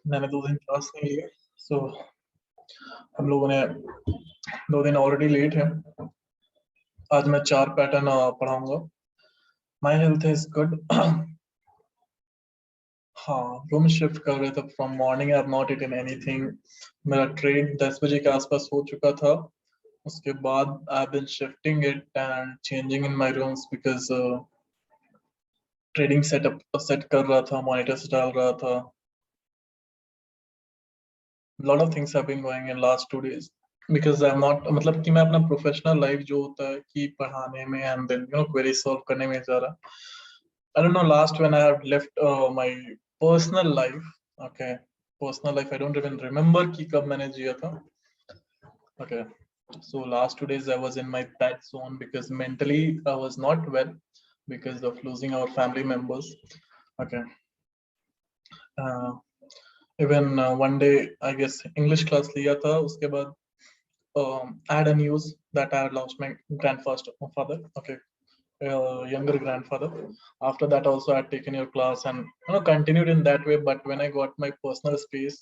मैंने 2 दिन क्लास नहीं लिया, सो हम लोगों ने 2 दिन ऑलरेडी लेट है। आज मैं 4 पैटर्न पढ़ाऊंगा। My health is good. हाँ, रूम शिफ्ट कर रहे थे from morning. I have not eaten anything. मेरा ट्रेन 10 बजे के आसपास हो चुका था। उसके बाद I have been shifting it and changing in my rooms because trading setup set कर रहा था, मॉनिटर्स डाल रहा था। Lot of things have been going in last 2 days because I am not, मतलब कि मैं अपना प्रोफेशनल लाइफ जो होता है कि पढ़ाने में एंड देन क्वेरी सॉल्व करने में जा रहा। I don't know last when I have left my personal life. Okay, personal life. I don't even remember कि कब मैंने जिया था. Okay, so last 2 days I was in my bad zone because mentally I was not well because of losing our family members. Okay, uh, even one day I guess English class लिया था, उसके बाद I had a news that I had lost my grandfather. Okay, younger grandfather. After that also I had taken your class and continued in that way, but when I got my personal space,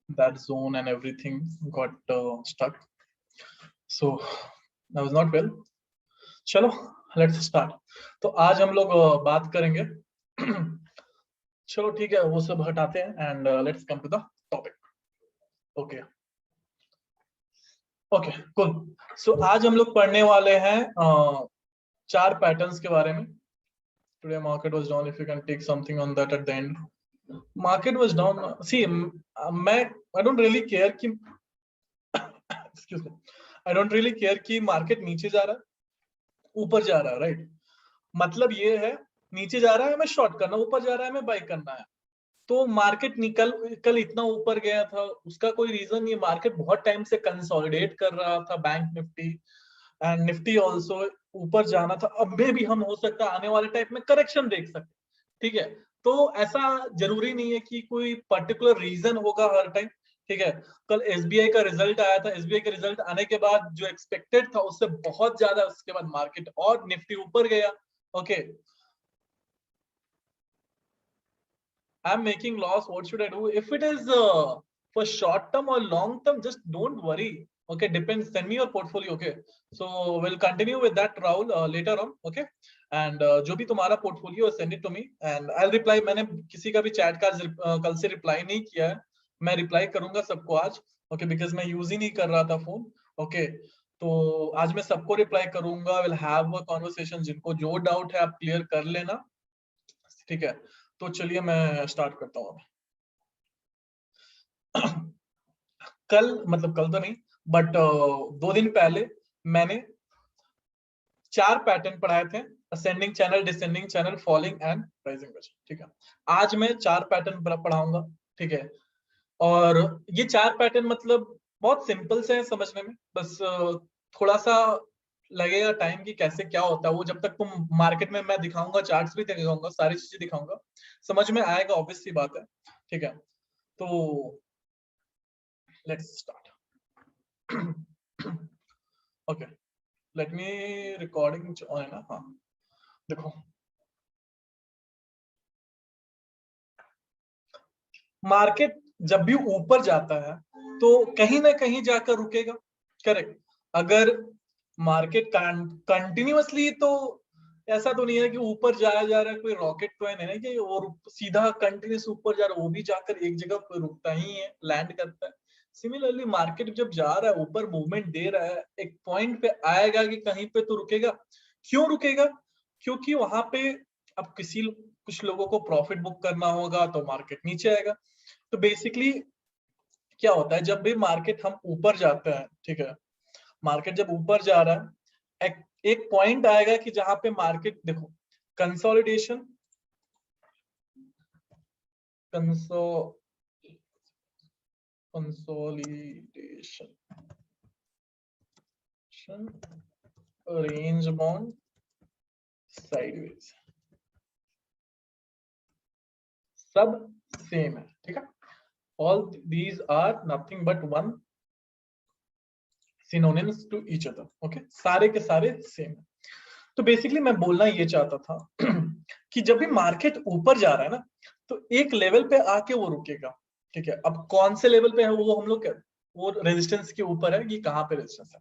that zone and everything got stuck, so I was not well. चलो, let's start. तो आज हम लोग बात करेंगे। चलो ठीक है, वो सब हटाते हैं and let's come to the topic. Okay okay cool. So आज हम लोग पढ़ने वाले हैं 4 पैटर्न्स के बारे में। Today market was down. If you can take something on that at the end. Market was down. See, I don't really care कि excuse me. I don't really care कि market नीचे जा रहा है ऊपर जा रहा है, राइट? मतलब ये है, नीचे जा रहा है हमें शॉर्ट करना, ऊपर जा रहा है हमें बाय करना है। तो मार्केट कल इतना ऊपर गया था, उसका कोई रीजन नहीं। मार्केट बहुत टाइम से कंसोलिडेट कर रहा था, bank Nifty and Nifty also ऊपर जाना था। अब में भी हम हो सकता है आने वाले टाइप में करेक्शन देख सकते, ठीक है? तो ऐसा जरूरी नहीं है कि कोई पर्टिकुलर रीजन होगा हर टाइम, ठीक है? कल एसबीआई का रिजल्ट आया था। एसबीआई का रिजल्ट आने के बाद जो एक्सपेक्टेड था उससे बहुत ज्यादा, उसके बाद मार्केट और निफ्टी ऊपर गया। Okay, I'm making loss. What should I do? If it is for short term or long term, just don't worry. Okay, depends. Send me your portfolio. Okay, so we'll continue with that, Rahul, later on. Okay, and जो भी तुम्हारा portfolio, send it to me and I'll reply. मैंने किसी का भी chat का कल से reply नहीं किया है। मैं reply करूंगा सबको आज। Okay, because मैं use ही नहीं कर रहा था phone. Okay, तो आज मैं सबको reply करूंगा। We'll have a conversation. जिनको जो doubt है आप clear कर लेना, ठीक है? तो चलिए मैं स्टार्ट करता हूँ। कल, मतलब कल तो नहीं, बट 2 दिन पहले मैंने 4 पैटर्न पढ़ाए थे, ascending channel, descending channel, falling and rising veg, ठीक है? आज मैं 4 पैटर्न पढ़ाऊंगा, ठीक है? और ये 4 पैटर्न मतलब बहुत सिंपल से है समझने में, बस थोड़ा सा लगेगा टाइम कि कैसे क्या होता है वो। जब तक तुम मार्केट में, मैं दिखाऊंगा, चार्ट्स भी दिखाऊंगा, सारी चीजें दिखाऊंगा, समझ में आएगा, ऑब्वियस सी बात है, ठीक है? तो let's start. Okay, let me recording on है ना? हाँ, देखो, मार्केट जब भी ऊपर जाता है तो कहीं ना कहीं जाकर रुकेगा, करेक्ट? अगर मार्केट कंटिन्यूअसली, तो ऐसा तो नहीं है कि ऊपर जाया जा रहा है, कोई रॉकेट तो है नहीं कि और सीधा कंटिन्यूस ऊपर जा रहा है, वो भी जाकर एक जगह पर रुकता ही है, लैंड करता है। सिमिलरली मार्केट जब जा रहा है, ऊपर मूवमेंट दे रहा है, एक पॉइंट पे आएगा कि कहीं पे तो रुकेगा। क्यों रुकेगा? क्योंकि वहां पे अब कुछ लोगों को प्रॉफिट बुक करना होगा, तो मार्केट नीचे आएगा। तो बेसिकली क्या होता है, जब भी मार्केट हम ऊपर जाते हैं, ठीक है, मार्केट जब ऊपर जा रहा है, एक पॉइंट आएगा कि जहां पे मार्केट, देखो, consolidation, consolidation, range bound, sideways, सब सेम है, ठीक है? All these are nothing but one synonyms to each other. Okay, सारे के सारे सेम है। तो बेसिकली मैं बोलना ये चाहता था कि जब भी मार्केट ऊपर जा रहा है ना, तो एक लेवल पे आके वो रुकेगा, ठीक है, अब कौन से लेवल पे है वो हम लोग वो रेजिस्टेंस के ऊपर है कि कहाँ पे रेजिस्टेंस है।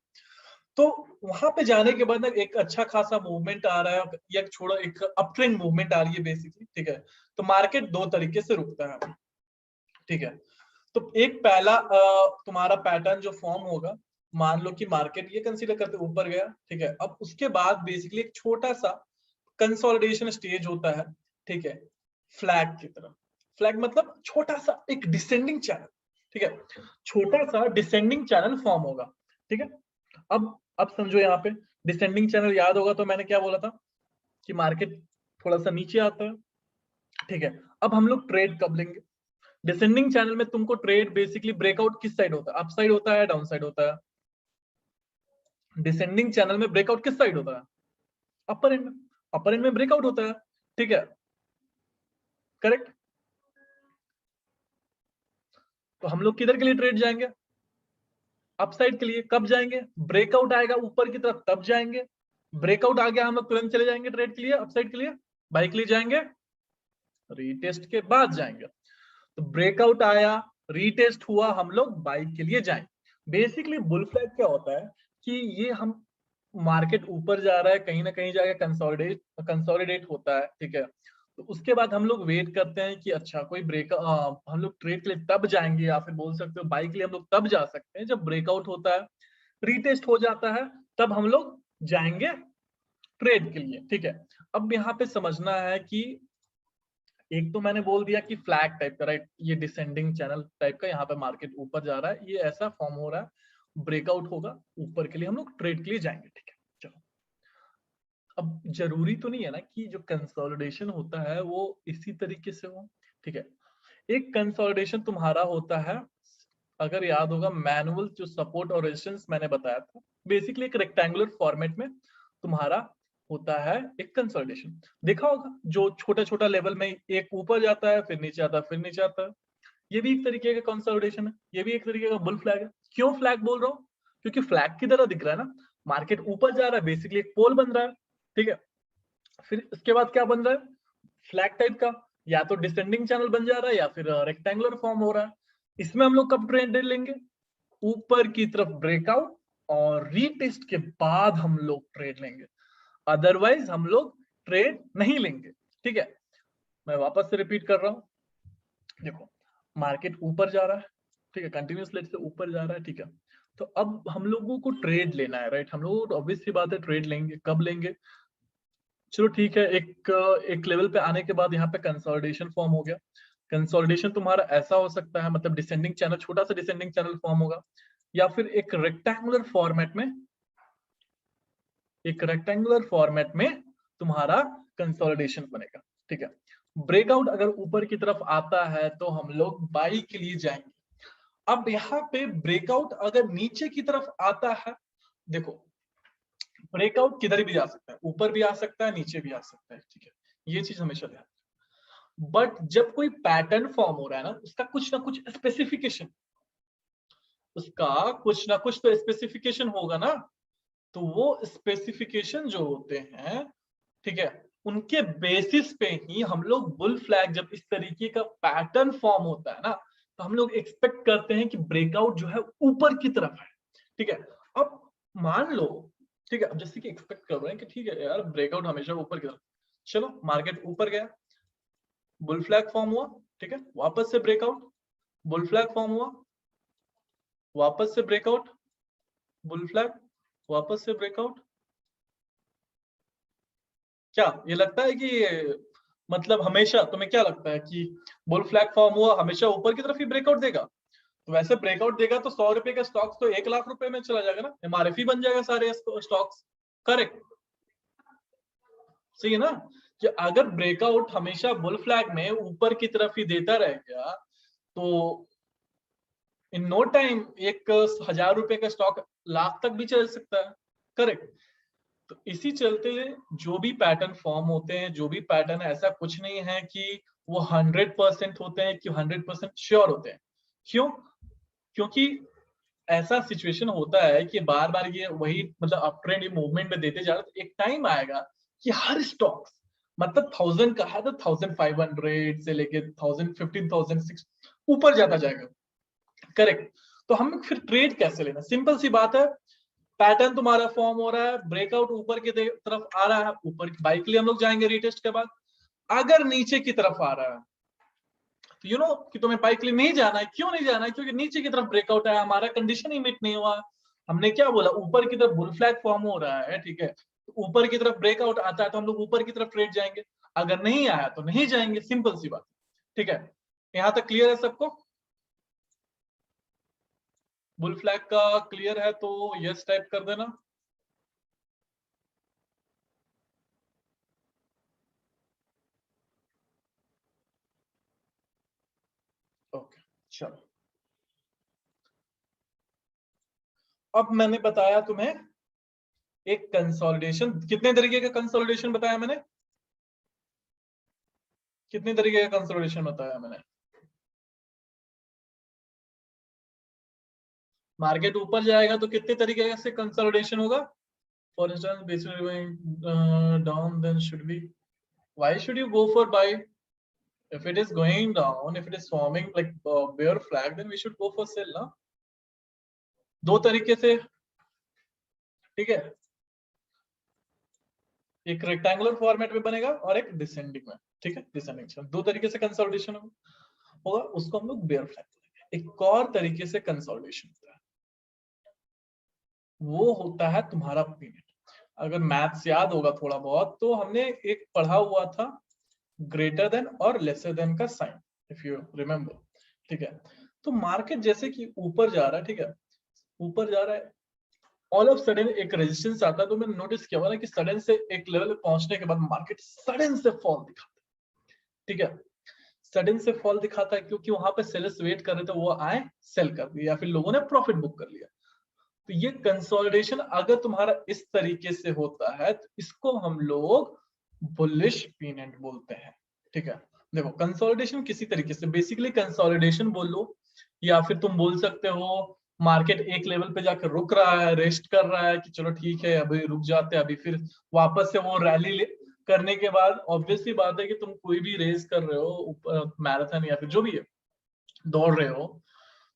तो वहां पे जाने के बाद ना एक अच्छा खासा मूवमेंट आ रहा है, या छोड़ो एक अप ट्रेंड मूवमेंट आ रही है बेसिकली, ठीक है। तो मार्केट दो तरीके से रुकता है, ठीक है। तो एक पहला तुम्हारा पैटर्न जो फॉर्म होगा, मान लो कि मार्केट ये कंसीडर करते ऊपर गया, ठीक है। अब उसके बाद बेसिकली एक छोटा सा कंसोलिडेशन स्टेज होता है, ठीक है, फ्लैग की तरफ। फ्लैग मतलब छोटा सा एक डिसेंडिंग चैनल, ठीक है, छोटा सा डिसेंडिंग चैनल फॉर्म होगा, ठीक है। अब समझो यहाँ पे डिसेंडिंग चैनल याद होगा तो मैंने क्या बोला था कि मार्केट थोड़ा सा नीचे आता है, ठीक है। अब हम लोग ट्रेड कब लेंगे? डिसेंडिंग चैनल में तुमको ट्रेड बेसिकली ब्रेकआउट किस साइड होता है? अप साइड होता है, डाउन साइड होता है? डिसेंडिंग चैनल में ब्रेकआउट किस साइड होता है? अपर एंड में। अपर एंड में ब्रेकआउट होता है, ठीक है, करेक्ट। तो हम लोग किधर के लिए ट्रेड जाएंगे? अपसाइड के लिए। कब जाएंगे? ब्रेकआउट आएगा ऊपर की तरफ तब जाएंगे। ब्रेकआउट आ गया हम लोग तुरंत चले जाएंगे ट्रेड के लिए, अपसाइड के लिए। बाई के लिए जाएंगे, रीटेस्ट के बाद जाएंगे। तो ब्रेकआउट आया, रीटेस्ट हुआ, हम लोग बाई के लिए जाएंगे। बेसिकली बुल फ्लैग क्या होता है कि ये हम मार्केट ऊपर जा रहा है, कहीं ना कहीं जाके कंसोलिडेट होता है, ठीक है। तो उसके बाद हम लोग वेट करते हैं कि अच्छा कोई हम लोग ट्रेड के लिए तब जाएंगे, या फिर बोल सकते हो बाई के लिए हम लोग तब जा सकते हैं जब ब्रेकआउट होता है, रीटेस्ट हो जाता है, तब हम लोग जाएंगे ट्रेड के लिए, ठीक है। अब यहाँ पे समझना है कि एक तो मैंने बोल दिया कि फ्लैग टाइप का, राइट, ये डिसेंडिंग चैनल टाइप का, यहाँ पे मार्केट ऊपर जा रहा है, ये ऐसा फॉर्म हो रहा है, ब्रेकआउट होगा ऊपर के लिए हम लोग ट्रेड के लिए जाएंगे, ठीक है। चलो, अब जरूरी तो नहीं है ना कि जो कंसोलिडेशन होता है वो इसी तरीके से हो, ठीक है। एक कंसोलिडेशन तुम्हारा होता है, अगर याद होगा मैनुअल जो सपोर्ट और रेजिस्टेंस मैंने बताया था, बेसिकली एक रेक्टेंगुलर फॉर्मेट में तुम्हारा होता है एक कंसोलिडेशन। देखा होगा जो छोटा छोटा लेवल में एक ऊपर जाता है, फिर नीचे आता है, फिर नीचे आता है, ये भी एक तरीके का कंसोलिडेशन है, ये भी एक तरीके का बुल फ्लैग है। क्यों फ्लैग बोल रहा हूँ? क्योंकि फ्लैग की तरह दिख रहा है ना, मार्केट ऊपर जा रहा है, बेसिकली एक पोल बन रहा है, ठीक है। फिर इसके बाद क्या बन रहा है? फ्लैग टाइप का, या तो डिसेंडिंग चैनल बन जा रहा है या फिर रेक्टेंगुलर फॉर्म हो रहा है। इसमें हम लोग कब ट्रेड लेंगे? ऊपर की तरफ ब्रेकआउट और रीटेस्ट के बाद हम लोग ट्रेड लेंगे, अदरवाइज हम लोग ट्रेड नहीं लेंगे, ठीक है। मैं वापस से रिपीट कर रहा हूं, देखो मार्केट ऊपर जा रहा है, ठीक है, कंटिन्यूस लेट से ऊपर जा रहा है, ठीक है। तो अब हम लोगों को ट्रेड लेना है, राइट, हम लोगों को ऑब्वियस सी बात है ट्रेड लेंगे, कब लेंगे? चलो ठीक है, एक लेवल पे आने के बाद यहाँ पे कंसोलिडेशन फॉर्म हो गया। कंसोलिडेशन तुम्हारा ऐसा हो सकता है, मतलब डिसेंडिंग चैनल, छोटा सा डिसेंडिंग चैनल फॉर्म होगा, या फिर एक रेक्टेंगुलर फॉर्मेट में, तुम्हारा कंसोलिडेशन बनेगा, ठीक है। ब्रेकआउट अगर ऊपर की तरफ आता है तो हम लोग बाई के लिए जाएंगे। अब यहाँ पे ब्रेकआउट अगर नीचे की तरफ आता है, देखो ब्रेकआउट किधर भी आ सकता है, ऊपर भी आ सकता है, नीचे भी आ सकता है, ठीक है, ये चीज हमेशा ध्यान। बट जब कोई पैटर्न फॉर्म हो रहा है ना, उसका कुछ ना कुछ स्पेसिफिकेशन, तो स्पेसिफिकेशन होगा ना। तो वो स्पेसिफिकेशन जो होते हैं, ठीक है, उनके बेसिस पे ही हम लोग बुल फ्लैग, जब इस तरीके का पैटर्न फॉर्म होता है ना, तो हम लोग एक्सपेक्ट करते हैं कि ब्रेकआउट जो है ऊपर की तरफ है, ठीक है। अब मान लो, ठीक है, अब जैसे कि एक्सपेक्ट कर रहे हैं कि ठीक है यार ब्रेकआउट हमेशा ऊपर की तरफ, चलो मार्केट ऊपर गया, बुल फ्लैग फॉर्म हुआ, ठीक है, वापस से ब्रेकआउट, बुल फ्लैग फॉर्म हुआ, वापस से ब्रेकआउट, बुल फ्लैग, वापस से ब्रेकआउट। क्या ये लगता है कि मतलब हमेशा तुम्हें क्या लगता है कि बुल फ्लैग फॉर्म हुआ हमेशा ऊपर की तरफ ही ब्रेकआउट देगा? तो वैसे ब्रेकआउट देगा तो 100 रुपए का स्टॉक्स तो 1 लाख रुपए में चला जाएगा ना, एमआरएफ बन जाएगा सारे स्टॉक्स, करेक्ट? सही है ना? कि अगर ब्रेकआउट हमेशा बुल फ्लैग में ऊपर की तरफ ही देता रहेगा तो इन नो टाइम एक 1000 रुपए का स्टॉक लाख तक भी चल सकता है, करेक्ट? तो इसी चलते जो भी पैटर्न फॉर्म होते हैं, जो भी पैटर्न, ऐसा कुछ नहीं है कि वो 100% होते हैं, कि 100% श्योर होते हैं। क्यों? क्योंकि ऐसा सिचुएशन होता है कि बार बार ये वही मतलब अप ट्रेंड मूवमेंट में देते जा रहे, तो एक टाइम आएगा कि हर स्टॉक, मतलब 1000 का है तो 1500 से लेके 1000, 15,000, ऊपर जाता जाएगा, करेक्ट। तो हम फिर ट्रेड कैसे लेना, सिंपल सी बात है, पैटर्न तुम्हारा फॉर्म हो रहा है, ब्रेकआउट ऊपर की तरफ आ रहा है, ऊपर की बाई के लिए हम लोग जाएंगे रीटेस्ट के बाद। अगर नीचे की तरफ आ रहा है तो यू नो कि तुम्हें बाई के लिए नहीं जाना है। क्यों नहीं जाना है? क्योंकि नीचे की तरफ ब्रेकआउट है, हमारा कंडीशन ही मीट नहीं हुआ। हमने क्या बोला, ऊपर की तरफ बुल फ्लैग फॉर्म हो रहा है, ठीक है, तो ऊपर की तरफ ब्रेकआउट आता है तो हम लोग ऊपर की तरफ ट्रेड जाएंगे, अगर नहीं आया तो नहीं जाएंगे, सिंपल सी बात, ठीक है। यहां तक क्लियर है सबको? बुल फ्लैग का क्लियर है तो यस टाइप कर देना। ओके चलो, अब मैंने बताया तुम्हें एक कंसोलिडेशन, कितने तरीके का कंसोलिडेशन बताया मैंने, कितने तरीके का कंसोलिडेशन बताया मैंने? मार्केट ऊपर जाएगा तो कितने तरीके से कंसोलिडेशन होगा? For instance basically going down, then should be, why should you go for buy? if it is going down, if it is forming like bear flag, then we should go for sell ना। दो तरीके से, ठीक है, एक rectangular format में बनेगा और एक डिसेंडिंग में, ठीक है, डिसेंडिंग, दो तरीके से कंसोलिडेशन होगा, उसको हम लोग बेयर फ्लैग बोलेंगे। एक और तरीके से कंसोलिडेशन होता है, वो होता है तुम्हारा पीरियड। अगर मैथ्स याद होगा थोड़ा बहुत तो हमने एक पढ़ा हुआ था ग्रेटर देन और लेसर देन का साइन, इफ यू रिमेम्बर, ठीक है। तो मार्केट जैसे कि ऊपर जा रहा है, ठीक है, ऊपर जा रहा है, ऑल ऑफ सडन एक रेजिस्टेंस आता है, तो मैंने नोटिस किया हुआ ना कि सडन से एक लेवल पे पहुंचने के बाद मार्केट सडन से फॉल दिखाता है, ठीक है, सडन से फॉल दिखाता है क्योंकि वहां पे सेलर्स वेट कर रहे थे, वो आए सेल कर दिया, या फिर लोगों ने प्रॉफिट बुक कर लिया। तो ये कंसोलिडेशन अगर तुम्हारा इस तरीके से होता है तो इसको हम लोग बुलिश पीनेंट बोलते हैं, ठीक है। देखो कंसोलिडेशन किसी तरीके से, बेसिकली कंसोलिडेशन बोल लो, या फिर तुम बोल सकते हो मार्केट एक लेवल पे जाकर रुक रहा है, रेस्ट कर रहा है कि चलो ठीक है अभी रुक जाते हैं, अभी फिर वापस से वो रैली करने के बाद ऑब्वियसली बात है कि तुम कोई भी रेस कर रहे हो, मैराथन या फिर जो भी है, दौड़ रहे हो,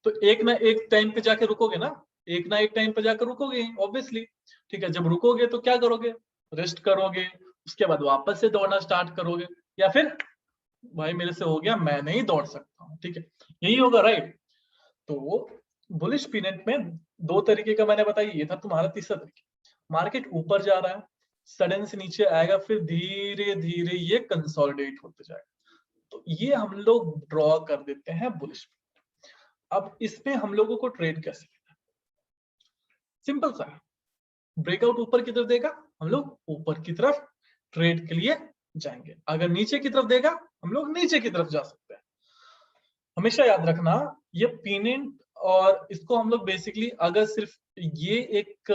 तो एक ना एक टाइम पे जाके रुकोगे ना, एक ना एक टाइम पे जाकर रुकोगे ऑब्वियसली, ठीक है। जब रुकोगे तो क्या करोगे, रेस्ट करोगे, उसके बाद वापस से दौड़ना स्टार्ट करोगे, या फिर भाई मेरे से हो गया मैं नहीं दौड़ सकता हूँ, ठीक है, यही होगा, राइट। तो बुलिश पीरियड में दो तरीके का मैंने बताया, ये था तुम्हारा तीसरा तरीका। मार्केट ऊपर जा रहा है, सडन से नीचे आएगा, फिर धीरे धीरे ये कंसोलिडेट होते जाएगा, तो ये हम लोग ड्रॉ कर देते हैं बुलिश। अब इसमें हम लोगों को ट्रेड कैसे लेना, सिंपल सा है, ब्रेकआउट ऊपर की तरफ देगा, हम लोग ऊपर की तरफ ट्रेड के लिए जाएंगे, अगर नीचे की तरफ देगा हम लोग नीचे की तरफ जा सकते हैं। हमेशा याद रखना ये पीनेंट, और इसको हम लोग बेसिकली अगर सिर्फ ये एक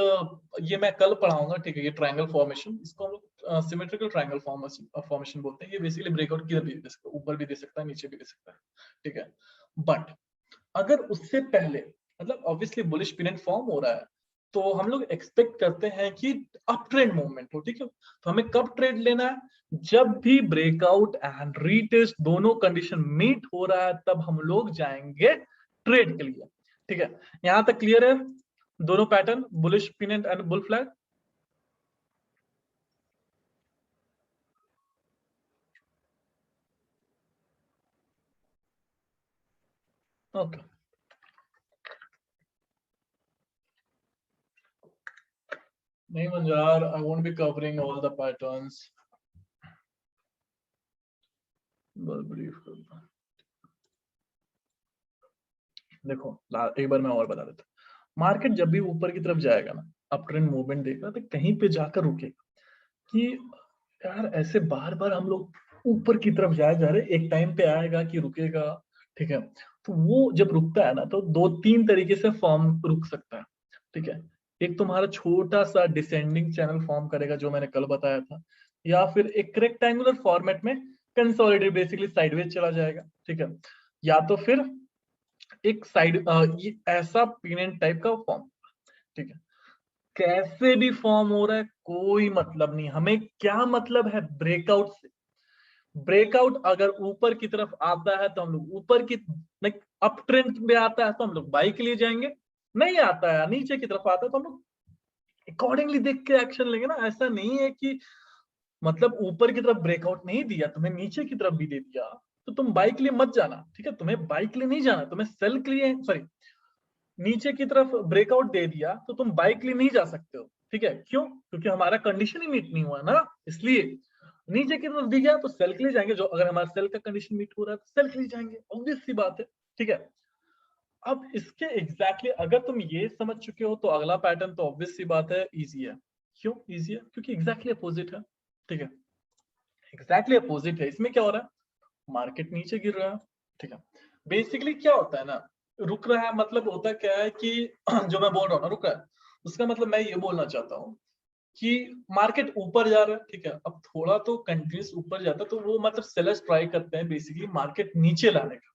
ये मैं कल पढ़ाऊंगा, ठीक है, ये ट्रायंगल फॉर्मेशन, इसको हम लोग सिमेट्रिकल ट्रायंगल फॉर्मेशन बोलते हैं। ये बेसिकली ब्रेकआउट किधर भी दे सकता है, ऊपर भी दे सकता है, नीचे भी दे सकता है, ठीक है। बट अगर उससे पहले, मतलब ऑब्वियसली बुलिश पीरियड फॉर्म हो रहा है, तो हम लोग एक्सपेक्ट करते हैं कि अप ट्रेंड मूवमेंट हो, ठीक है। तो हमें कब ट्रेड लेना है, जब भी ब्रेकआउट एंड रीटेस्ट दोनों कंडीशन मीट हो रहा है, तब हम लोग जाएंगे ट्रेड के लिए, ठीक है। यहां तक क्लियर है दोनों pattern, bullish period and bull flag? Okay, नहीं Manzar, I won't be covering all the patterns, brief. देखो एक बार मैं और बता देता हूँ, मार्केट जब भी ऊपर की तरफ जाएगा ना, अप ट्रेंड मूवमेंट देगा, तो कहीं पे जाकर रुकेगा कि यार ऐसे बार बार हम लोग ऊपर की तरफ जाए जा रहे, एक टाइम पे आएगा कि रुकेगा, ठीक है। तो वो जब रुकता है ना, तो दो तीन तरीके से फॉर्म रुक सकता है, ठीक है। एक तुम्हारा छोटा सा डिसेंडिंग चैनल फॉर्म करेगा जो मैंने कल बताया था, या फिर एक रेक्टेंगुलर फॉर्मेट में कंसोलिडेट बेसिकली साइडवेज चला जाएगा, ठीक है, या तो फिर एक साइड ये ऐसा पीनेंट टाइप का फॉर्म, ठीक है। कैसे भी फॉर्म हो रहा है कोई मतलब नहीं, हमें क्या मतलब है ब्रेकआउट से, ब्रेकआउट अगर ऊपर की तरफ आता है तो हम लोग ऊपर की अप ट्रेंड में आता है तो हम लोग बाई के लिए जाएंगे, नहीं आता है नीचे की तरफ आता है तो हम लोग अकॉर्डिंगली देख के एक्शन लेंगे ना। ऐसा नहीं है कि मतलब ऊपर की तरफ ब्रेकआउट नहीं दिया, तुम्हें नीचे की तरफ भी दे दिया तो तुम बाई के लिए मत जाना, ठीक है। तुम्हें बाई के लिए नहीं जाना, तुम्हें सेल के लिए, सॉरी, नीचे की तरफ ब्रेकआउट दे दिया तो तुम बाई के लिए नहीं जा सकते हो, ठीक है। क्यों? क्योंकि हमारा कंडीशन ही मीट नहीं हुआ ना, इसलिए नीचे की तरफ दी गया तो सेल के लिए जाएंगे। जो अगर हमारा सेल का कंडीशन मीट हो रहा है तो सेल के लिए जाएंगे, ऑब्वियस सी बात है, ठीक है। अब इसके एग्जैक्टली अगर तुम ये समझ चुके हो तो अगला पैटर्न तो ऑब्वियस सी बात है इजी है। क्यों इजी है? क्योंकि एग्जैक्टली अपोजिट है, ठीक है। एग्जैक्टली अपोजिट है। इसमें क्या हो रहा है, मार्केट नीचे गिर रहा है, ठीक है। बेसिकली क्या होता है ना, रुक रहा है मतलब होता क्या है कि जो मैं बोल रहा हूँ ना रुक रहा है, उसका मतलब मैं ये बोलना चाहता हूँ कि मार्केट ऊपर जा रहा है, ठीक है। अब थोड़ा तो कंट्रीज ऊपर जाता है तो वो मतलब सेलर्स ट्राई करते हैं बेसिकली मार्केट नीचे लाने का,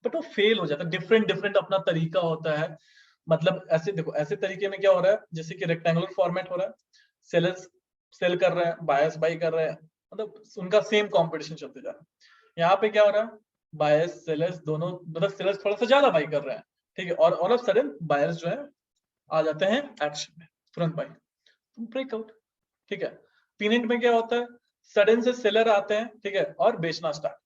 बट वो फेल हो जाता है। डिफरेंट डिफरेंट अपना तरीका होता है। मतलब ऐसे देखो, ऐसे तरीके में क्या हो रहा है, जैसे कि रेक्टेंगुलर फॉर्मेट हो रहा है, सेलर्स सेल कर रहे हैं, बायर्स बाई कर रहे हैं, मतलब उनका सेम कंपटीशन चलते जा रहा है। यहाँ पे क्या हो रहा है, बायर्स सेलर्स दोनों, मतलब सेलर्स थोड़ा सा ज्यादा बाई कर रहे हैं, ठीक है। और ऑल ऑफ सडन बायर्स जो है आ जाते हैं एक्शन में, तुरंत बाई, ब्रेकआउट, ठीक है। पीनेट में क्या होता है, सडन से सेलर आते हैं, ठीक है, और बेचना स्टार्ट,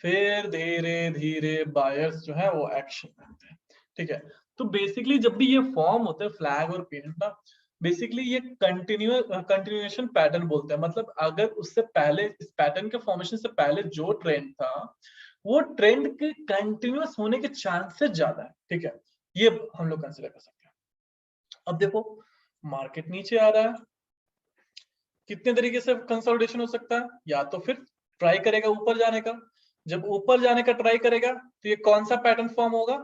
फिर धीरे धीरे बायर्स जो है वो एक्शन करते हैं, ठीक है। तो बेसिकली जब भी ये फॉर्म होते हैं फ्लैग और पीनेट ना, बेसिकली ये कंटिन्यूएशन पैटर्न बोलते हैं। मतलब अगर उससे पहले, इस पैटर्न के फॉर्मेशन से पहले जो ट्रेंड था वो ट्रेंड के कंटिन्यूअस होने के चांसेस ज्यादा है, ठीक है। ये हम लोग कंसिडर कर सकते हैं। अब देखो, मार्केट नीचे आ रहा है, कितने तरीके से कंसोलिडेशन हो सकता है, या तो फिर ट्राई करेगा ऊपर जाने का। जब ऊपर जाने का ट्राई करेगा तो ये कौन सा पैटर्न फॉर्म होगा,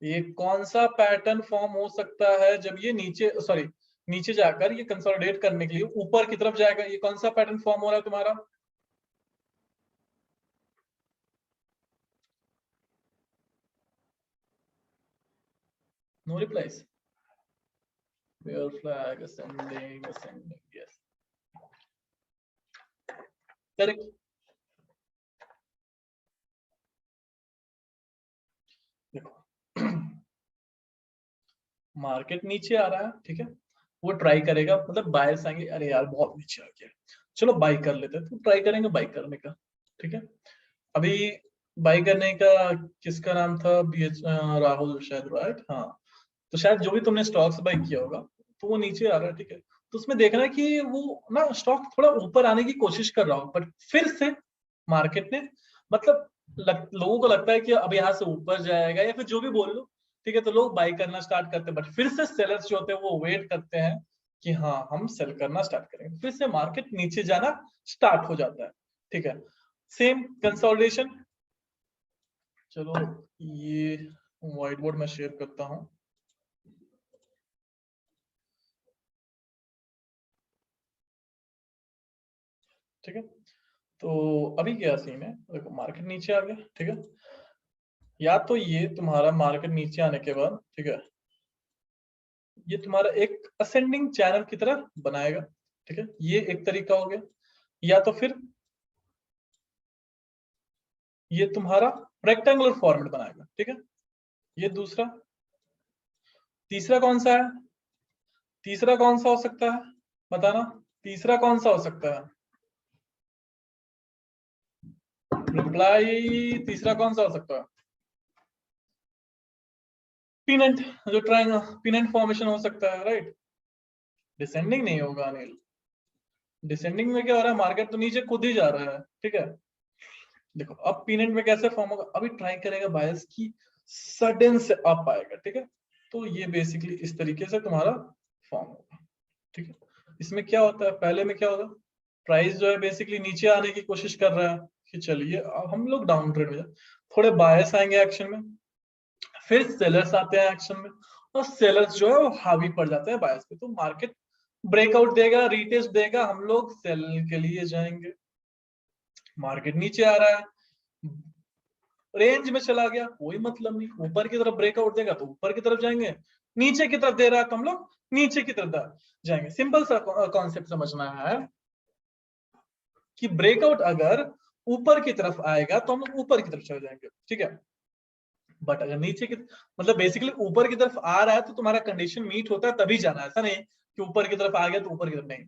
ये कौन सा पैटर्न फॉर्म हो सकता है जब ये नीचे, सॉरी, नीचे जाकर ये कंसोलिडेट करने के लिए ऊपर की तरफ जाएगा, ये कौन सा पैटर्न फॉर्म हो रहा है तुम्हारा? No replies, bear flag, ascending ascending, yes, correct. देखो मार्केट नीचे आ रहा है, ठीक है, वो ट्राई करेगा, मतलब बायर्स आएंगे, अरे यार बहुत नीचे आ गया, चलो बाई कर लेते हैं, तो ट्राई करेंगे बाई करने का, ठीक है। अभी बाई करने का किसका नाम था, राहुल शायद, राइट, हाँ। तो शायद जो भी तुमने स्टॉक्स बाई किया होगा तो वो नीचे आ रहा है, ठीक है। तो उसमें देखना कि वो ना स्टॉक थोड़ा ऊपर आने की कोशिश कर रहा हो, बट फिर से मार्केट ने, मतलब लोगों को लगता है कि अब यहाँ से ऊपर जाएगा या फिर जो भी बोल लो, ठीक है, तो लोग बाई करना स्टार्ट करते हैं। बट फिर से सेलर्स जो होते हैं वो वेट करते हैं कि हाँ हम सेल करना स्टार्ट करेंगे, फिर से मार्केट नीचे जाना स्टार्ट हो जाता है, ठीक है। Same consolidation. चलो ये व्हाइट बोर्ड में शेयर करता हूँ, ठीक है। तो अभी क्या सीन है, देखो मार्केट नीचे आ गया, ठीक है। या तो ये तुम्हारा मार्केट नीचे आने के बाद, ठीक है, ये तुम्हारा एक असेंडिंग चैनल की तरह बनाएगा, ठीक है, ये एक तरीका हो गया। या तो फिर ये तुम्हारा रेक्टेंगुलर फॉर्मेट बनाएगा, ठीक है, ये दूसरा। तीसरा कौन सा है, तीसरा कौन सा हो सकता है, बताना, तीसरा कौन सा हो सकता है, रिप्लाई, तीसरा कौन सा हो सकता है, पिनेंट, जो ट्रायंगल पिनेंट फॉर्मेशन हो सकता है, राइट। डिसेंडिंग नहीं होगा अनिल, डिसेंडिंग में क्या हो रहा है, मार्केट तो नीचे खुद ही जा रहा है, ठीक है। देखो अब पिनेंट में कैसे फॉर्म होगा, अभी ट्राई करेगा बायस की सडन से अप आएगा, ठीक है। तो ये बेसिकली इस तरीके से तुम्हारा फॉर्म होगा, ठीक है। इसमें क्या होता है, पहले में क्या होगा, प्राइस जो है बेसिकली नीचे आने की कोशिश कर रहा है कि चलिए अब हम लोग डाउन ट्रेड में जाए, थोड़े बायर्स आएंगे एक्शन में, फिर सेलर्स आते हैं एक्शन में, और सेलर्स जो है वो हावी पड़ जाते हैं बायर्स पे, तो मार्केट ब्रेकआउट देगा, रीटेस्ट देगा, हम लोग सेल के लिए जाएंगे। मार्केट नीचे आ रहा है, रेंज में चला गया, कोई मतलब नहीं, ऊपर की तरफ ब्रेकआउट देगा तो ऊपर की तरफ जाएंगे, नीचे की तरफ दे रहा है तो हम लोग नीचे की तरफ जाएंगे। सिंपल सा कॉन्सेप्ट समझना है कि ब्रेकआउट अगर ऊपर की तरफ आएगा तो हम लोग ऊपर की तरफ चले जाएंगे, ठीक है। बट अगर नीचे की मतलब बेसिकली ऊपर की तरफ आ रहा है तो तुम्हारा कंडीशन मीट होता है तभी जाना है, ऐसा नहीं कि ऊपर की तरफ आ गया तो ऊपर की तरफ नहीं।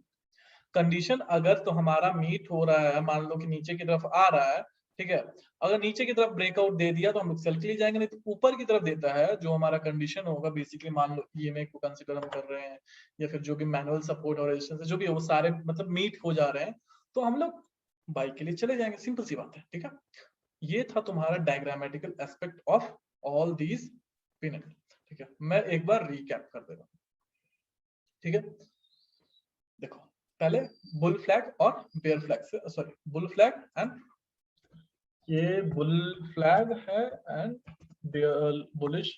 कंडीशन अगर तो हमारा मीट हो रहा है, मान लो कि नीचे की तरफ आ रहा है, ठीक है, अगर नीचे की तरफ ब्रेकआउट दे दिया तो हम लोग सेल के लिए जाएंगे, नहीं तो ऊपर की तरफ देता है जो हमारा कंडीशन होगा, बेसिकली मान लो ईएमए को कंसीडर हम कर रहे हैं या फिर जो भी मैनुअल सपोर्ट और रेजिस्टेंस जो भी है वो सारे मतलब मीट हो जा रहे हैं, तो हम लोग बाई के लिए चले जाएंगे, सिंपल सी बात है, ठीक है। ये था तुम्हारा diagrammatical aspect of all these पिनट, ठीक है। मैं एक बार रिकैप कर दे रहा हूँ, ठीक है। देखो पहले बुल फ्लैग और बेयर फ्लैग से, सॉरी बुल फ्लैग एंड, ये बुल फ्लैग है एंड बेयर बुलिश,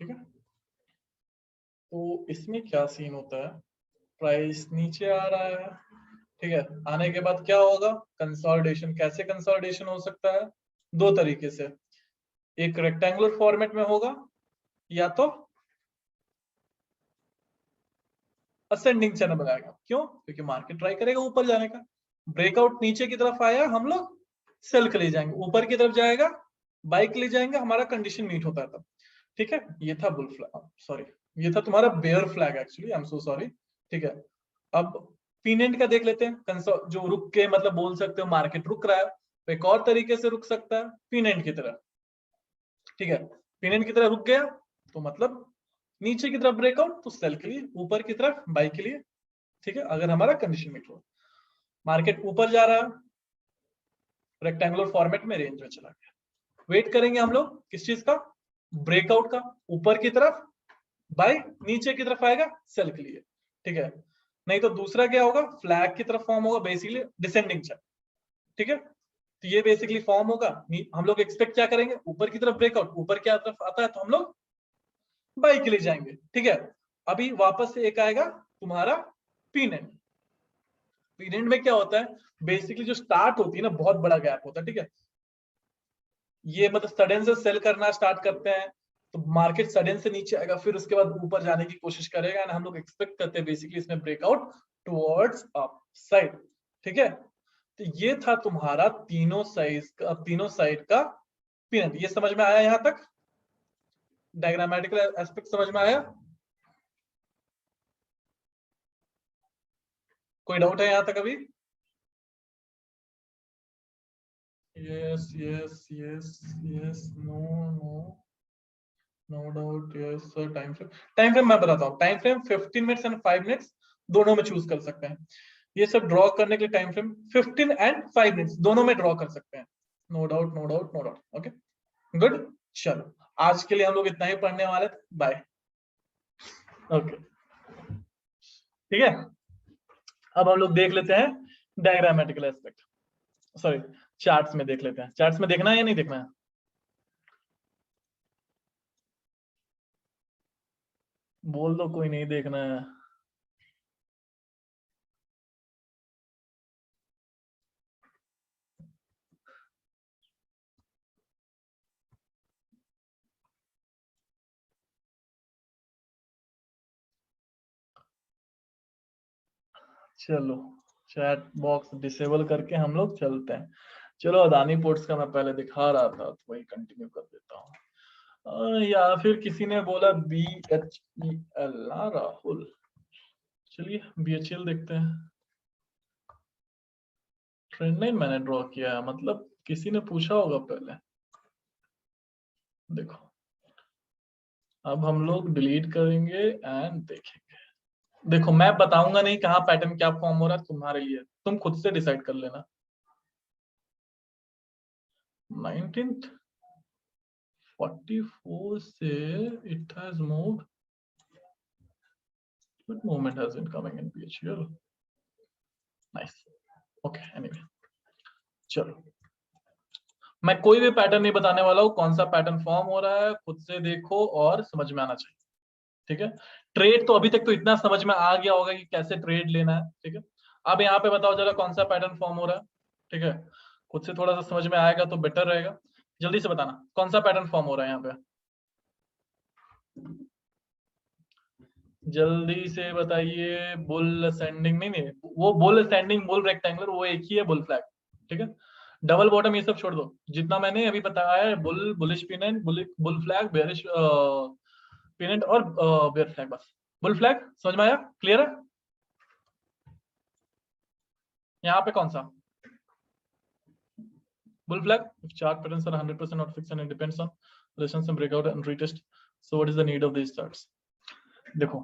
ठीक है। तो इसमें क्या सीन होता है, प्राइस नीचे आ रहा है, ठीक है, आने के बाद क्या होगा, कंसोलिडेशन। कैसे कंसोलिडेशन हो सकता है, दो तरीके से, एक रेक्टेंगुलर फॉर्मेट में होगा या तो असेंडिंग चैनल बनाएगा। क्यों, क्योंकि मार्केट ट्राई करेगा ऊपर जाने का, ब्रेकआउट नीचे की तरफ आया हम लोग सेल के लिए जाएंगे, ऊपर की तरफ जाएगा बाई के लिए जाएंगे, हमारा कंडीशन मीट होता है तब, ठीक है। ये था बुल फ्लैग, सॉरी ये था तुम्हारा bear flag actually, I am so sorry, ठीक है। अब पिनेंट का देख लेते हैं, जो रुक के मतलब बोल सकते हो मार्केट रुक रहा है, तो एक और तरीके से रुक सकता है पिनेंट की तरह, ठीक है। पिनेंट की तरह रुक गया तो मतलब नीचे की तरफ ब्रेकआउट तो सेल के लिए, ऊपर की तरफ बाई के लिए, ठीक है, अगर हमारा कंडीशन मीट हो। मार्केट ऊपर जा रहा है, रेक्टेंगुलर फॉर्मेट में रेंज में चला गया, वेट करेंगे हम लोग किस चीज का, ब्रेकआउट का, ऊपर की तरफ बाय, नीचे की तरफ आएगा सेल के लिए, ठीक है। नहीं तो दूसरा क्या होगा, फ्लैग की तरफ फॉर्म होगा, बेसिकली डिसेंडिंग चैन, ठीक है। तो ये बेसिकली फॉर्म होगा, हम लोग एक्सपेक्ट क्या करेंगे, ऊपर की तरफ ब्रेकआउट, ऊपर की तरफ आता है तो हम लोग बाई के लिए जाएंगे, ठीक है। अभी वापस से एक आएगा तुम्हारा पीनेंट। पीनेंट में क्या होता है, बेसिकली जो स्टार्ट होती है ना, बहुत बड़ा गैप होता है, ठीक है। ये मतलब सडन से सेल करना स्टार्ट करते हैं तो मार्केट सडन से नीचे आएगा, फिर उसके बाद ऊपर जाने की कोशिश करेगा, एंड हम लोग एक्सपेक्ट करते हैं बेसिकली इसमें ब्रेकआउट टुवर्ड्स अप साइड, ठीक है। तो ये था तुम्हारा तीनों साइड का पिन। ये समझ में आया, यहां तक डायग्रामेटिकल एस्पेक्ट समझ में आया, कोई डाउट है यहां तक अभी? Yes yes yes yes, no no, no doubt, yes sir. Time frame मैं बताता हूँ, time frame 15 minutes and 5 minutes दोनों में चूज कर सकते हैं। ये सब ड्रॉ करने के लिए टाइम फ्रेम 15 एंड 5 मिनट्स दोनों में ड्रॉ कर सकते हैं, no doubt no doubt no doubt, okay good. चलो आज के लिए हम लोग इतना ही पढ़ने वाले थे, बाय, ओके, ठीक है। अब हम लोग देख लेते हैं डायग्रामेटिकल एस्पेक्ट, सॉरी चार्ट्स में देख लेते हैं। चार्ट्स में देखना है या नहीं देखना है, बोल दो कोई नहीं देखना है। चलो चैट बॉक्स डिसेबल करके हम लोग चलते हैं। चलो अदानी पोर्ट्स का मैं पहले दिखा रहा था तो वही कंटिन्यू कर देता हूँ। या फिर किसी ने बोला BHEL ना, राहुल, चलिए BHEL देखते हैं। ट्रेंड लाइन मैंने ड्रॉ किया है, मतलब किसी ने पूछा होगा पहले। देखो अब हम लोग डिलीट करेंगे एंड देखेंगे। देखो मैं बताऊंगा नहीं कहाँ पैटर्न क्या फॉर्म हो रहा है, तुम्हारे लिए, तुम खुद से डिसाइड कर लेना। 1944 से it has moved, good movement has been coming in BHEL, nice, okay, anyway चलो मैं कोई भी पैटर्न नहीं बताने वाला हूँ, कौन सा पैटर्न फॉर्म हो रहा है खुद से देखो और समझ में आना चाहिए, ठीक है। ट्रेड तो अभी तक तो इतना समझ में आ गया होगा कि कैसे ट्रेड लेना है, ठीक है। अब यहाँ पे बताओ जरा कौन सा पैटर्न फॉर्म हो रहा है, ठीक है। खुद से थोड़ा सा समझ में आएगा तो बेटर रहेगा। जल्दी से बताना कौन सा पैटर्न फॉर्म हो रहा है यहाँ पे, जल्दी से बताइए। बुल असेंडिंग नहीं नहीं, वो बुल असेंडिंग, बुल रेक्टेंगुलर वो एक ही है, बुल फ्लैग, ठीक है। डबल बॉटम ये सब छोड़ दो, जितना मैंने अभी बताया है, bull, bullish pennant, bull flag, bearish pennant और बेयर फ्लैग, बस। बुल फ्लैग समझ में आया, क्लियर है। यहाँ पे कौन सा bull flag? If chart patterns are 100% not fixed and it depends on resistance and breakout and retest, so what is the need of these charts? देखो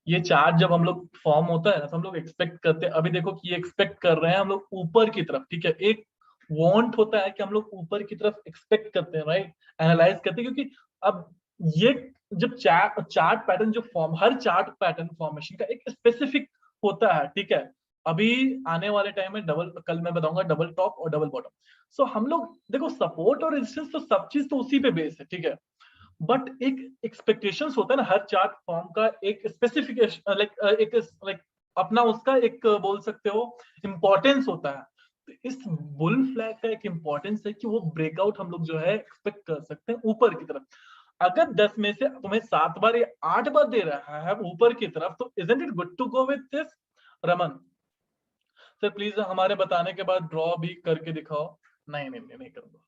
ये चार्ट जब हम लोग फॉर्म होता है ना, तो हम लोग एक्सपेक्ट करते हैं, अभी देखो कि ये एक्सपेक्ट कर रहे हैं हम लोग ऊपर की तरफ, ठीक है। एक वांट होता है कि हम लोग ऊपर की तरफ एक्सपेक्ट करते हैं, राइट, एनालाइज करते हैं, क्योंकि अब ये जब चार्ट पैटर्न जो फॉर्म, हर चार्ट पैटर्न फॉर्मेशन का एक स्पेसिफिक होता है, ठीक है। अभी आने वाले टाइम में डबल, कल मैं बताऊंगा डबल टॉप और डबल बॉटम। सो हम लोग देखो सपोर्ट और रेजिस्टेंस तो सब चीज तो उसी पे बेस है, ठीक है। बट एक एक्सपेक्टेशंस होता है ना हर चार्ट फॉर्म का, एक स्पेसिफिकेशन लाइक अपना उसका एक बोल सकते हो इंपॉर्टेंस होता है। तो इस बुल फ्लैग का एक इंपॉर्टेंस है कि वो ब्रेकआउट हम लोग जो है एक्सपेक्ट कर सकते हैं ऊपर की तरफ। अगर 10 में से तुम्हें 7 बार या 8 बार दे रहा है ऊपर की तरफ, तो isn't it good to go with this. Raman sir please हमारे बताने के बाद ड्रॉ भी करके दिखाओ। नहीं नहीं नहीं, नहीं करूंगा।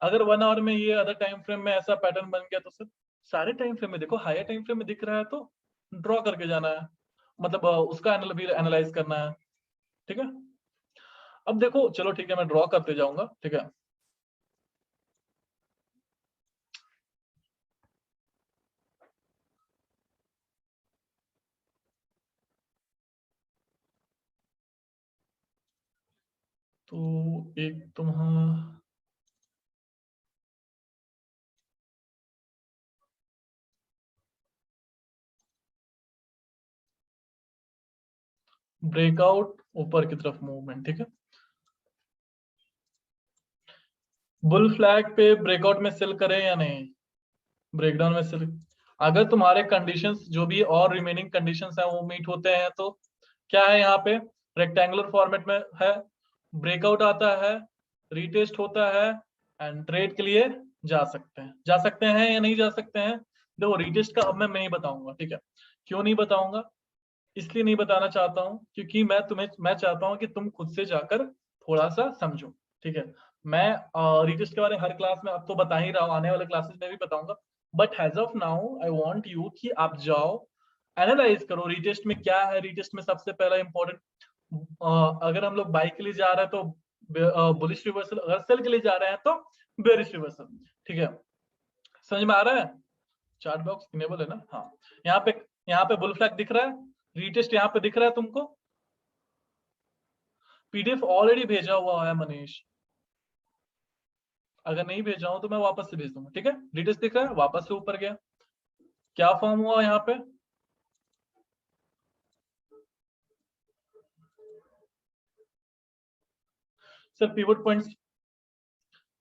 अगर 1 आवर में ये अदर टाइम फ्रेम में ऐसा पैटर्न बन गया, तो सर सारे टाइम फ्रेम में देखो, हायर टाइम फ्रेम में दिख रहा है तो ड्रॉ करके जाना है, मतलब उसका भी एनालाइज करना है, ठीक है। अब देखो चलो ठीक है, मैं ड्रॉ करते जाऊंगा, ठीक है। तो एक तुम्हारा ब्रेकआउट ऊपर की तरफ मूवमेंट, ठीक है। बुल फ्लैग पे ब्रेकआउट में सेल करें या नहीं, ब्रेकडाउन में सेल। अगर तुम्हारे कंडीशंस जो भी और रिमेनिंग कंडीशंस है वो मीट होते हैं, तो क्या है यहाँ पे, रेक्टेंगुलर फॉर्मेट में है, ब्रेकआउट आता है, रीटेस्ट होता है, एंड ट्रेड के लिए जा सकते हैं, जा सकते हैं या नहीं जा सकते हैं। देखो रीटेस्ट का अब मैं नहीं बताऊंगा, ठीक है। क्यों नहीं बताऊंगा, इसलिए नहीं बताना चाहता हूँ क्योंकि मैं चाहता हूँ कि तुम खुद से जाकर थोड़ा सा समझो, ठीक है। मैं रिटेस्ट के बारे में हर क्लास में अब तो बता ही रहा हूँ, आने वाले क्लासेस में भी बताऊंगा। But as of now I want you कि आप जाओ, एनालाइज करो रिटेस्ट में क्या है। रिटेस्ट में सबसे पहला इंपॉर्टेंट, अगर हम लोग बाई के लिए जा रहे हैं तो बुलिश रिवर्सल, अगर सेल के लिए जा रहे हैं तो बेरिश रिवर्सल, ठीक है। समझ में आ रहा है, चार्ट बॉक्स इनेबल है ना, हाँ। यहाँ पे बुल फ्लैग दिख रहा है, रीटेस्ट यहाँ पे दिख रहा है तुमको, पीडीएफ ऑलरेडी भेजा हुआ है मनीष, अगर नहीं भेजा हूं तो मैं वापस से भेज दूंगा, ठीक है। रीटेस्ट दिख रहा है, वापस से ऊपर गया, क्या फॉर्म हुआ यहाँ पे, सर पिवट पॉइंट्स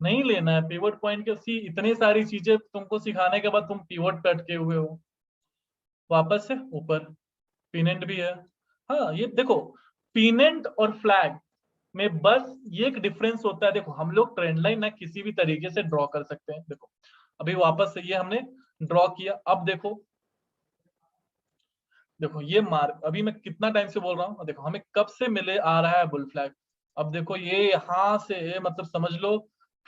नहीं लेना है, पिवट पॉइंट के सी इतनी सारी चीजें तुमको सिखाने के बाद तुम पिवट पे अटके हुए हो, वापस से ऊपर, पिनेंट भी है। हाँ ये देखो, पिनेंट और फ्लैग में बस ये एक डिफरेंस होता है। देखो हम लोग ट्रेंड लाइन ना किसी भी तरीके से ड्रॉ कर सकते हैं, देखो अभी वापस से ये हमने ड्रॉ किया, अब देखो, देखो ये मार्क अभी मैं कितना टाइम से बोल रहा हूँ, देखो हमें कब से मिले आ रहा है बुल फ्लैग। अब देखो ये यहाँ से मतलब समझ लो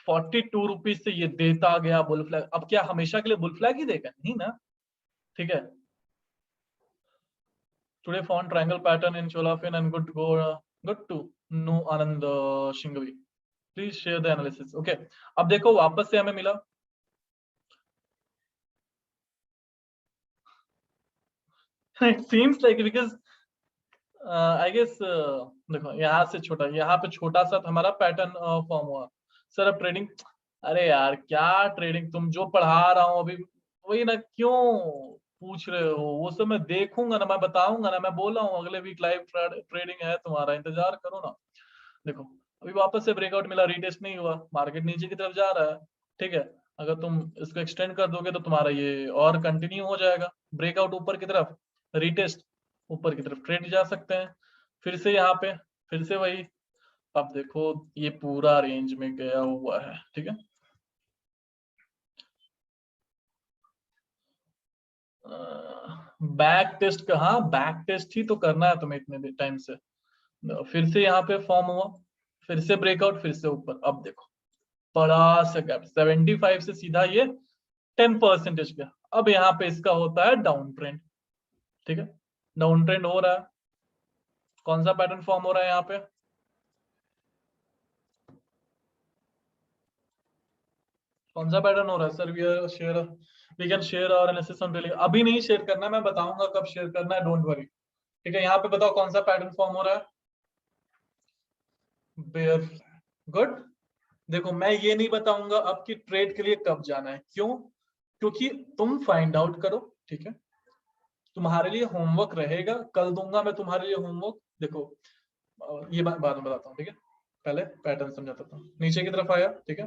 42 रुपीज से ये देता गया बुल फ्लैग, अब क्या हमेशा के लिए बुल फ्लैग ही देगा, नहीं ना, ठीक है। Today found triangle pattern in Cholafin and good to know Anand Singhvi, please share the analysis, okay. अब देखो वापस से हमें मिला, it seems like because I guess, देखो यहाँ से छोटा, यहाँ पे छोटा सा हमारा पैटर्न फॉर्म हुआ। सर अब ट्रेडिंग, अरे यार क्या ट्रेडिंग, तुम जो पढ़ा रहा हूँ अभी वही ना, क्यों पूछ रहे हो, वो सब मैं देखूंगा ना, मैं बताऊंगा ना, मैं बोला हूँ अगले वीक लाइव ट्रेडिंग है, तुम्हारा इंतजार करो ना। देखो अभी वापस से ब्रेकआउट मिला, रीटेस्ट नहीं हुआ, मार्केट नीचे की तरफ जा रहा है, ठीक है। अगर तुम इसको एक्सटेंड कर दोगे तो तुम्हारा ये और कंटिन्यू हो जाएगा, ब्रेकआउट ऊपर की तरफ, रीटेस्ट, ऊपर की तरफ ट्रेड जा सकते हैं, फिर से यहाँ पे, फिर से वही अब देखो ये पूरा रेंज में गया हुआ है, ठीक है। बैक टेस्ट का, हाँ बैक टेस्ट ही तो करना है तुम्हें इतने टाइम से। फिर से यहाँ पे फॉर्म हुआ, फिर से ब्रेकआउट, फिर से ऊपर। अब देखो बड़ा सा गैप, 75 से सीधा ये 10% गया। अब यहाँ पे इसका होता है डाउन ट्रेंड, ठीक है। डाउन ट्रेंड हो रहा है, कौन सा पैटर्न फॉर्म हो रहा है यहाँ पे? कौन सा पैटर्न हो रहा है सर? वी कैन शेयर और एनालिसिस ऑन डेली। अभी नहीं शेयर करना है, मैं बताऊंगा कब शेयर करना है, डोंट वरी, ठीक है। यहाँ पे बताओ कौन सा पैटर्न फॉर्म हो रहा है? Bear flag, good. देखो मैं ये नहीं बताऊंगा अब कि ट्रेड के लिए कब जाना है, क्यों? क्योंकि तुम फाइंड आउट करो, ठीक है। तुम्हारे लिए होमवर्क रहेगा, कल दूंगा मैं तुम्हारे लिए होमवर्क। देखो ये बात बाद में बताता हूँ, ठीक है। पहले पैटर्न समझाता हूँ। नीचे की तरफ आया, ठीक है।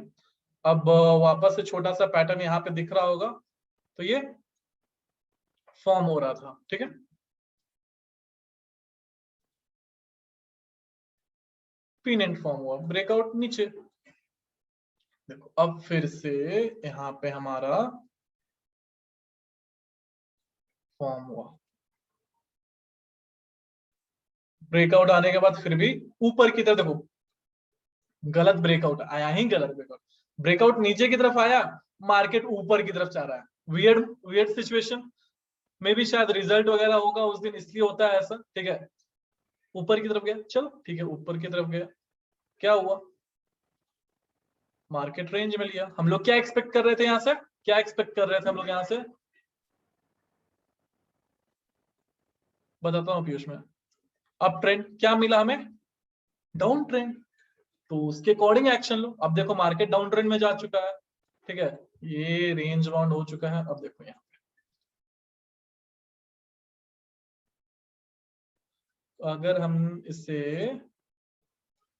अब वापस से छोटा सा पैटर्न यहाँ पे दिख रहा होगा, तो ये फॉर्म हो रहा था, ठीक है। पिन एंड फॉर्म हुआ, ब्रेकआउट नीचे। देखो अब फिर से यहाँ पे हमारा फॉर्म हुआ, ब्रेकआउट आने के बाद फिर भी ऊपर की तरफ। देखो गलत ब्रेकआउट आया, ही गलत ब्रेकआउट। ब्रेकआउट नीचे की तरफ आया, मार्केट ऊपर की तरफ जा रहा है। वियर्ड वियर्ड सिचुएशन में भी शायद रिजल्ट वगैरह होगा उस दिन, इसलिए होता है ऐसा, ठीक है। ऊपर की तरफ गया, चलो ठीक है, ऊपर की तरफ गया। क्या हुआ? मार्केट रेंज में लिया। हम लोग क्या एक्सपेक्ट कर रहे थे यहाँ से? क्या एक्सपेक्ट कर रहे थे हम लोग यहाँ से? बताता हूँ पीयूष में। अब ट्रेंड क्या मिला हमें? Down trend. तो उसके अकॉर्डिंग एक्शन लो। अब देखो मार्केट डाउन ट्रेंड में जा चुका है, ठीक है। ये रेंज बाउंड हो चुका है। अब देखो यहाँ, अगर हम इसे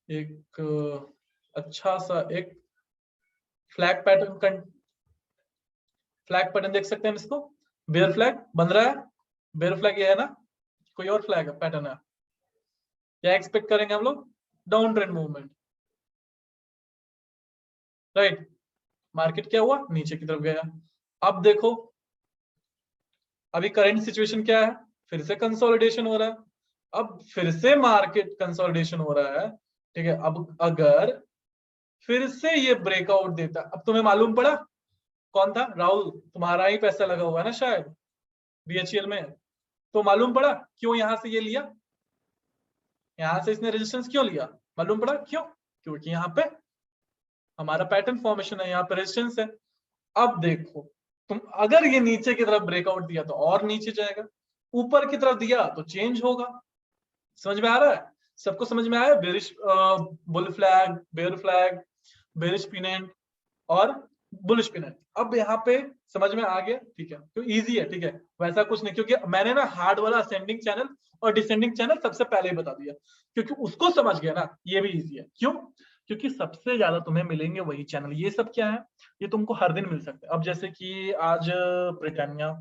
एक अच्छा सा एक फ्लैग पैटर्न, फ्लैग पैटर्न देख सकते हैं इसको। बेयर फ्लैग बन रहा है, बेयर फ्लैग ये है ना, कोई और फ्लैग पैटर्न है? क्या एक्सपेक्ट करेंगे हम लोग? Down trend movement, right. Market क्या हुआ? नीचे की तरफ गया। अब देखो अभी करंट सिचुएशन क्या है? फिर से कंसोलिडेशन हो रहा है। अब फिर से मार्केट कंसोलिडेशन हो रहा है, ठीक है। अब अगर फिर से ये ब्रेकआउट देता, अब तुम्हें मालूम पड़ा कौन था? राहुल, तुम्हारा ही पैसा लगा हुआ है ना शायद बीएचईएल में, तो मालूम पड़ा क्यों यहां से ये लिया? यहां से इसने रेजिस्टेंस क्यों लिया? मालूम पड़ा क्यों? क्योंकि यहाँ पे हमारा पैटर्न फॉर्मेशन है, यहाँ पे रेजिस्टेंस है। अब देखो तुम अगर ये नीचे की तरफ ब्रेकआउट दिया तो और नीचे जाएगा, ऊपर की तरफ दिया तो चेंज होगा। समझ में आ रहा है? सबको समझ में आया? Bearish bull flag, bear flag, bearish pennant और बुलिश पिनेंट। अब यहाँ पे समझ में आ गया, ठीक है। तो इजी है, ठीक है। वैसा कुछ नहीं, क्योंकि मैंने ना हार्ड वाला असेंडिंग चैनल और डिसेंडिंग चैनल सबसे पहले ही बता दिया, क्योंकि उसको समझ गया ना, ये भी इजी है। क्यों? क्योंकि सबसे ज्यादा तुम्हें मिलेंगे वही चैनल। ये सब क्या है? ये तुमको हर दिन मिल सकते हैं। अब जैसे कि आज ब्रिटानिया,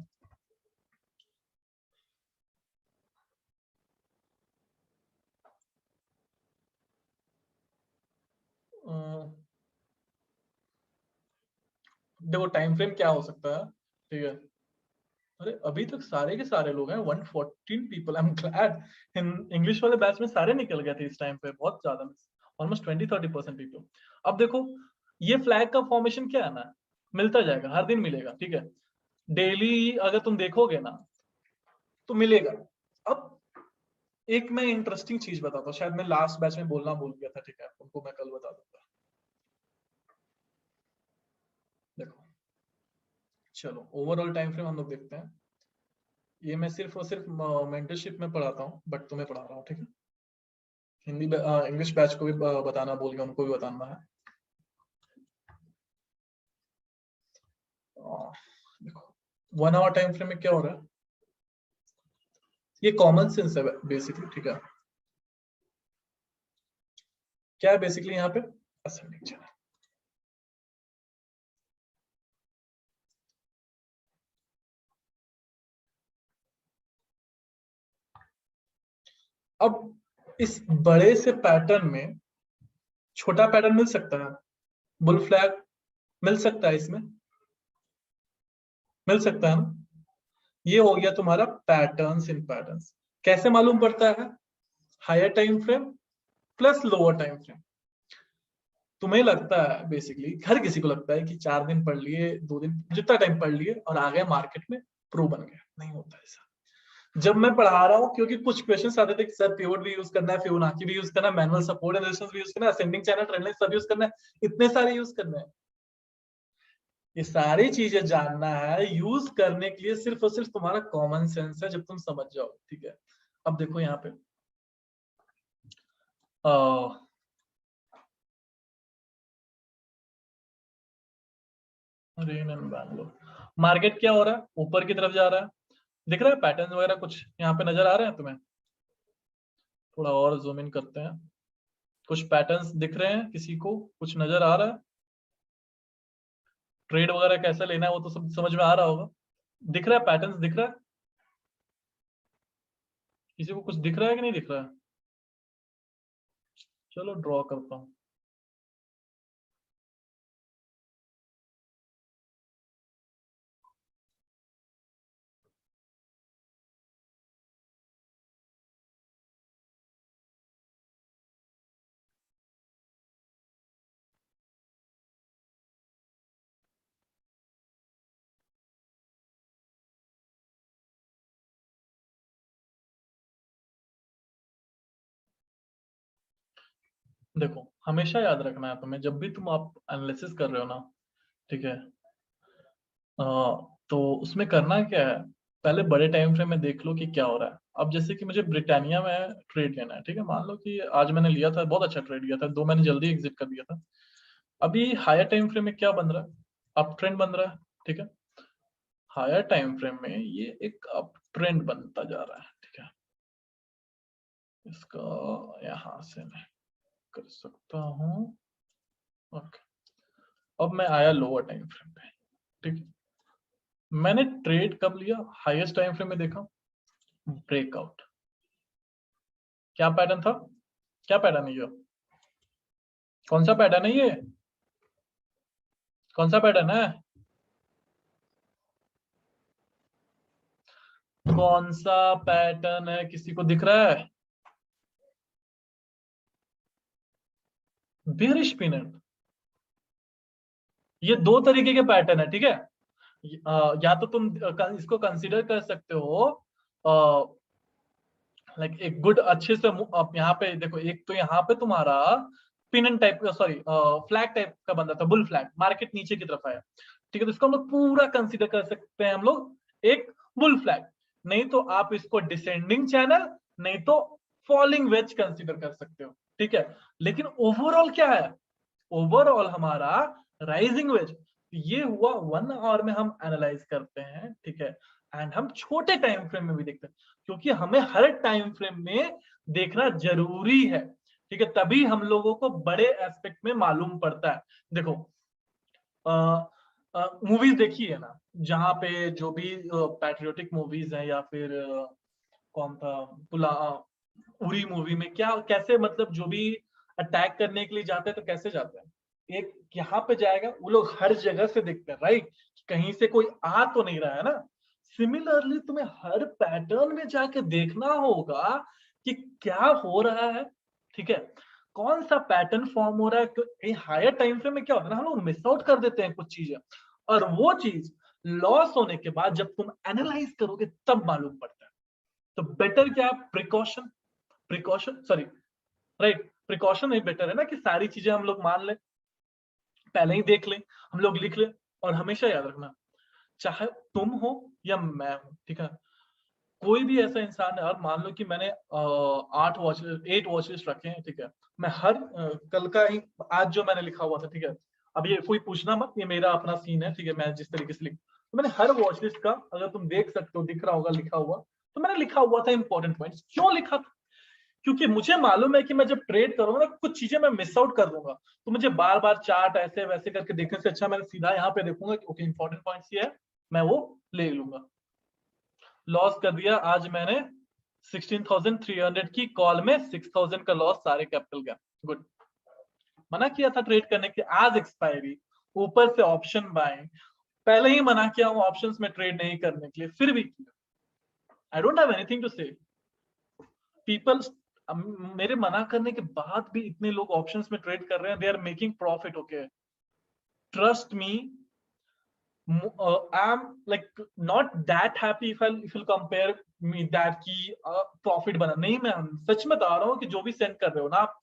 देखो टाइम फ्रेम क्या हो सकता है, ठीक है। अरे अभी तक सारे के सारे लोग हैं, 114 people. I am glad. In English वाले बैच में सारे निकल गए थे इस टाइम पे, बहुत ज्यादा, ऑलमोस्ट 20-30% पीपल। अब देखो ये फ्लैग का फॉर्मेशन क्या है ना, मिलता जाएगा, हर दिन मिलेगा, ठीक है। डेली अगर तुम देखोगे ना तो मिलेगा। अब एक मैं इंटरेस्टिंग चीज बताता हूँ, शायद मैं लास्ट बैच में बोलना भूल गया था, ठीक है। उनको मैं कल बता दूंगा। देखो चलो ओवरऑल टाइम फ्रेम हम लोग देखते हैं। ये मैं सिर्फ और सिर्फ मेंटरशिप में पढ़ाता हूँ, बट तुम्हें पढ़ा रहा हूँ, ठीक है। हिंदी इंग्लिश बैच को भी बताना भूल गया, उनको भी बताना है। देखो 1 आवर टाइम फ्रेम में क्या हो रहा है, ये कॉमन सेंस है बेसिकली, ठीक है। क्या है बेसिकली यहाँ पे? Ascending channel. अब इस बड़े से पैटर्न में छोटा पैटर्न मिल सकता है, बुल फ्लैग मिल सकता है, इसमें मिल सकता है ना। ये हो गया तुम्हारा पैटर्न्स इन पैटर्न्स। कैसे मालूम पड़ता है? Higher time frame plus lower time frame. तुम्हें लगता है बेसिकली, हर किसी को लगता है कि 4 दिन पढ़ लिए, 2 दिन, जितना टाइम पढ़ लिए और आ गए मार्केट में, प्रो बन गया। नहीं होता ऐसा। जब मैं पढ़ा रहा हूँ, क्योंकि कुछ क्वेश्चंस आते थे कि सर पिवट भी यूज करना है, फिबोनाची भी यूज करना है, मैनुअल सपोर्ट एंड रेजिस्टेंस भी यूज करना है, असेंडिंग चैनल, ट्रेंड लाइन सब यूज करना है, इतने सारे यूज करना है। ये सारी चीजें जानना है, यूज करने के लिए सिर्फ और सिर्फ तुम्हारा कॉमन सेंस है, जब तुम समझ जाओ। ठीक है, अब देखो यहाँ पे रेन एंड बैंगलोर मार्केट क्या हो रहा है? ऊपर की तरफ जा रहा है। दिख रहा है पैटर्न वगैरह कुछ यहाँ पे नजर आ रहे हैं तुम्हें? थोड़ा और जूम इन करते हैं। कुछ पैटर्न्स दिख रहे हैं किसी को? कुछ नजर आ रहा है? ट्रेड वगैरह कैसे लेना है वो तो सब समझ में आ रहा होगा। दिख रहा है पैटर्न्स? दिख रहा है किसी को? कुछ दिख रहा है कि नहीं दिख रहा है? चलो ड्रॉ करता हूँ। देखो, हमेशा याद रखना है तुम्हें, जब भी तुम आप एनालिसिस कर रहे हो ना, ठीक है, तो उसमें करना क्या है, पहले बड़े टाइम फ्रेम में देख लो कि क्या हो रहा है। अब जैसे कि मुझे ब्रिटानिया में ट्रेड लेना है, ठीक है, मान लो कि आज मैंने लिया था, बहुत अच्छा ट्रेड लिया था, 2 मैंने जल्दी एग्जिट कर दिया था। अभी हायर टाइम फ्रेम में क्या बन रहा है? अप ट्रेंड बन रहा है। ठीक है, हायर टाइम फ्रेम में ये एक अप ट्रेंड बनता जा रहा है। ठीक है, इसका यहां से मैं कर सकता हूँ। ओके, अब मैं आया लोअर टाइम फ्रेम पे। ठीक है, मैंने ट्रेड कब लिया? हाईएस्ट टाइम फ्रेम में देखा, ब्रेकआउट। क्या पैटर्न था? क्या पैटर्न है ये? कौन सा पैटर्न है ये? कौन सा पैटर्न है? कौन सा पैटर्न है? किसी को दिख रहा है? बेरिश पिनट। ये 2 तरीके के पैटर्न है। ठीक है, या तो तुम इसको कंसीडर कर सकते हो लाइक एक गुड अच्छे से आप यहाँ पे देखो, एक तो यहाँ पे तुम्हारा पिन टाइप का, सॉरी फ्लैग टाइप का बंदा था, बुल फ्लैग, मार्केट नीचे की तरफ आया। ठीक है, तो इसको हम लोग पूरा कंसीडर कर सकते हैं हम लोग एक बुल फ्लैग। नहीं तो आप इसको डिसेंडिंग चैनल, नहीं तो फॉलिंग वेज कंसीडर कर सकते हो। ठीक है, लेकिन ओवरऑल क्या है? ओवरऑल हमारा राइजिंग वेज। ये हुआ 1 आवर में हम एनालाइज करते हैं। ठीक है, एंड हम छोटे टाइम फ्रेम में भी देखते हैं, क्योंकि हमें हर टाइम फ्रेम में देखना जरूरी है। ठीक है, तभी हम लोगों को बड़े एस्पेक्ट में मालूम पड़ता है। देखो, मूवीज देखी है ना, जहाँ पे जो भी पैट्रियोटिक मूवीज हैं, या फिर कौन था, पुला उरी मूवी में क्या, कैसे मतलब जो भी अटैक करने के लिए जाते हैं तो कैसे जाते हैं, एक यहाँ पे जाएगा, वो लोग हर जगह से देखते हैं, राइट, कहीं से कोई आ तो नहीं रहा है ना। सिमिलरली तुम्हें हर पैटर्न में जाके देखना होगा कि क्या हो रहा है। ठीक है, कौन सा पैटर्न फॉर्म हो रहा है। हायर टाइम फ्रेम में क्या होता है ना, हम लोग मिस आउट कर देते हैं कुछ चीजें, और वो चीज लॉस होने के बाद जब तुम एनालाइज करोगे तब मालूम पड़ता है। तो बेटर क्या, precaution, precaution sorry, right, precaution नहीं बेटर है ना, कि सारी चीजें हम लोग मान लें, पहले ही देख लें, हम लोग लिख लें। और हमेशा याद रखना, चाहे तुम हो या मैं हूं, ठीक है, कोई भी ऐसा इंसान है, और मान लो कि मैंने 8 वॉच लिस्ट रखे हैं। ठीक है, मैं हर कल का ही, आज जो मैंने लिखा हुआ था, ठीक है, अब ये कोई पूछना मत, ये मेरा अपना सीन है। ठीक है, मैं जिस तरीके से लिख, तो मैंने हर वॉच लिस्ट का, अगर तुम देख सकते हो, दिख रहा होगा लिखा हुआ, तो मैंने लिखा हुआ था इंपॉर्टेंट पॉइंट्स। क्यों लिखा था? क्योंकि मुझे मालूम है कि मैं जब ट्रेड करूंगा ना, कुछ चीजें मैं मिस आउट कर दूंगा, तो मुझे बार बार चार्ट ऐसे वैसे करके देखने से अच्छा मैंने सीधा यहाँ पे देखूंगा कि ओके इंपॉर्टेंट पॉइंट्स ये है, मैं वो ले लूंगा। लॉस कर दिया आज मैंने 16,300 की कॉल में, 6,000 का लॉस, सारे कैपिटल गया। गुड, मना किया था ट्रेड करने के आज एक्सपायरी, ऊपर से ऑप्शन बाय, पहले ही मना किया हूँ ऑप्शंस में ट्रेड नहीं करने के लिए, फिर भी किया। I don't have anything to say. People, मेरे मना करने के बाद भी इतने लोग ऑप्शंस में ट्रेड कर रहे हैं, they are making profit. Okay, trust me, I'm like not that happy if you'll compare me that कि प्रॉफिट बना नहीं। मैं सच में बता रहा हूँ कि जो भी सेंड कर रहे हो ना आप,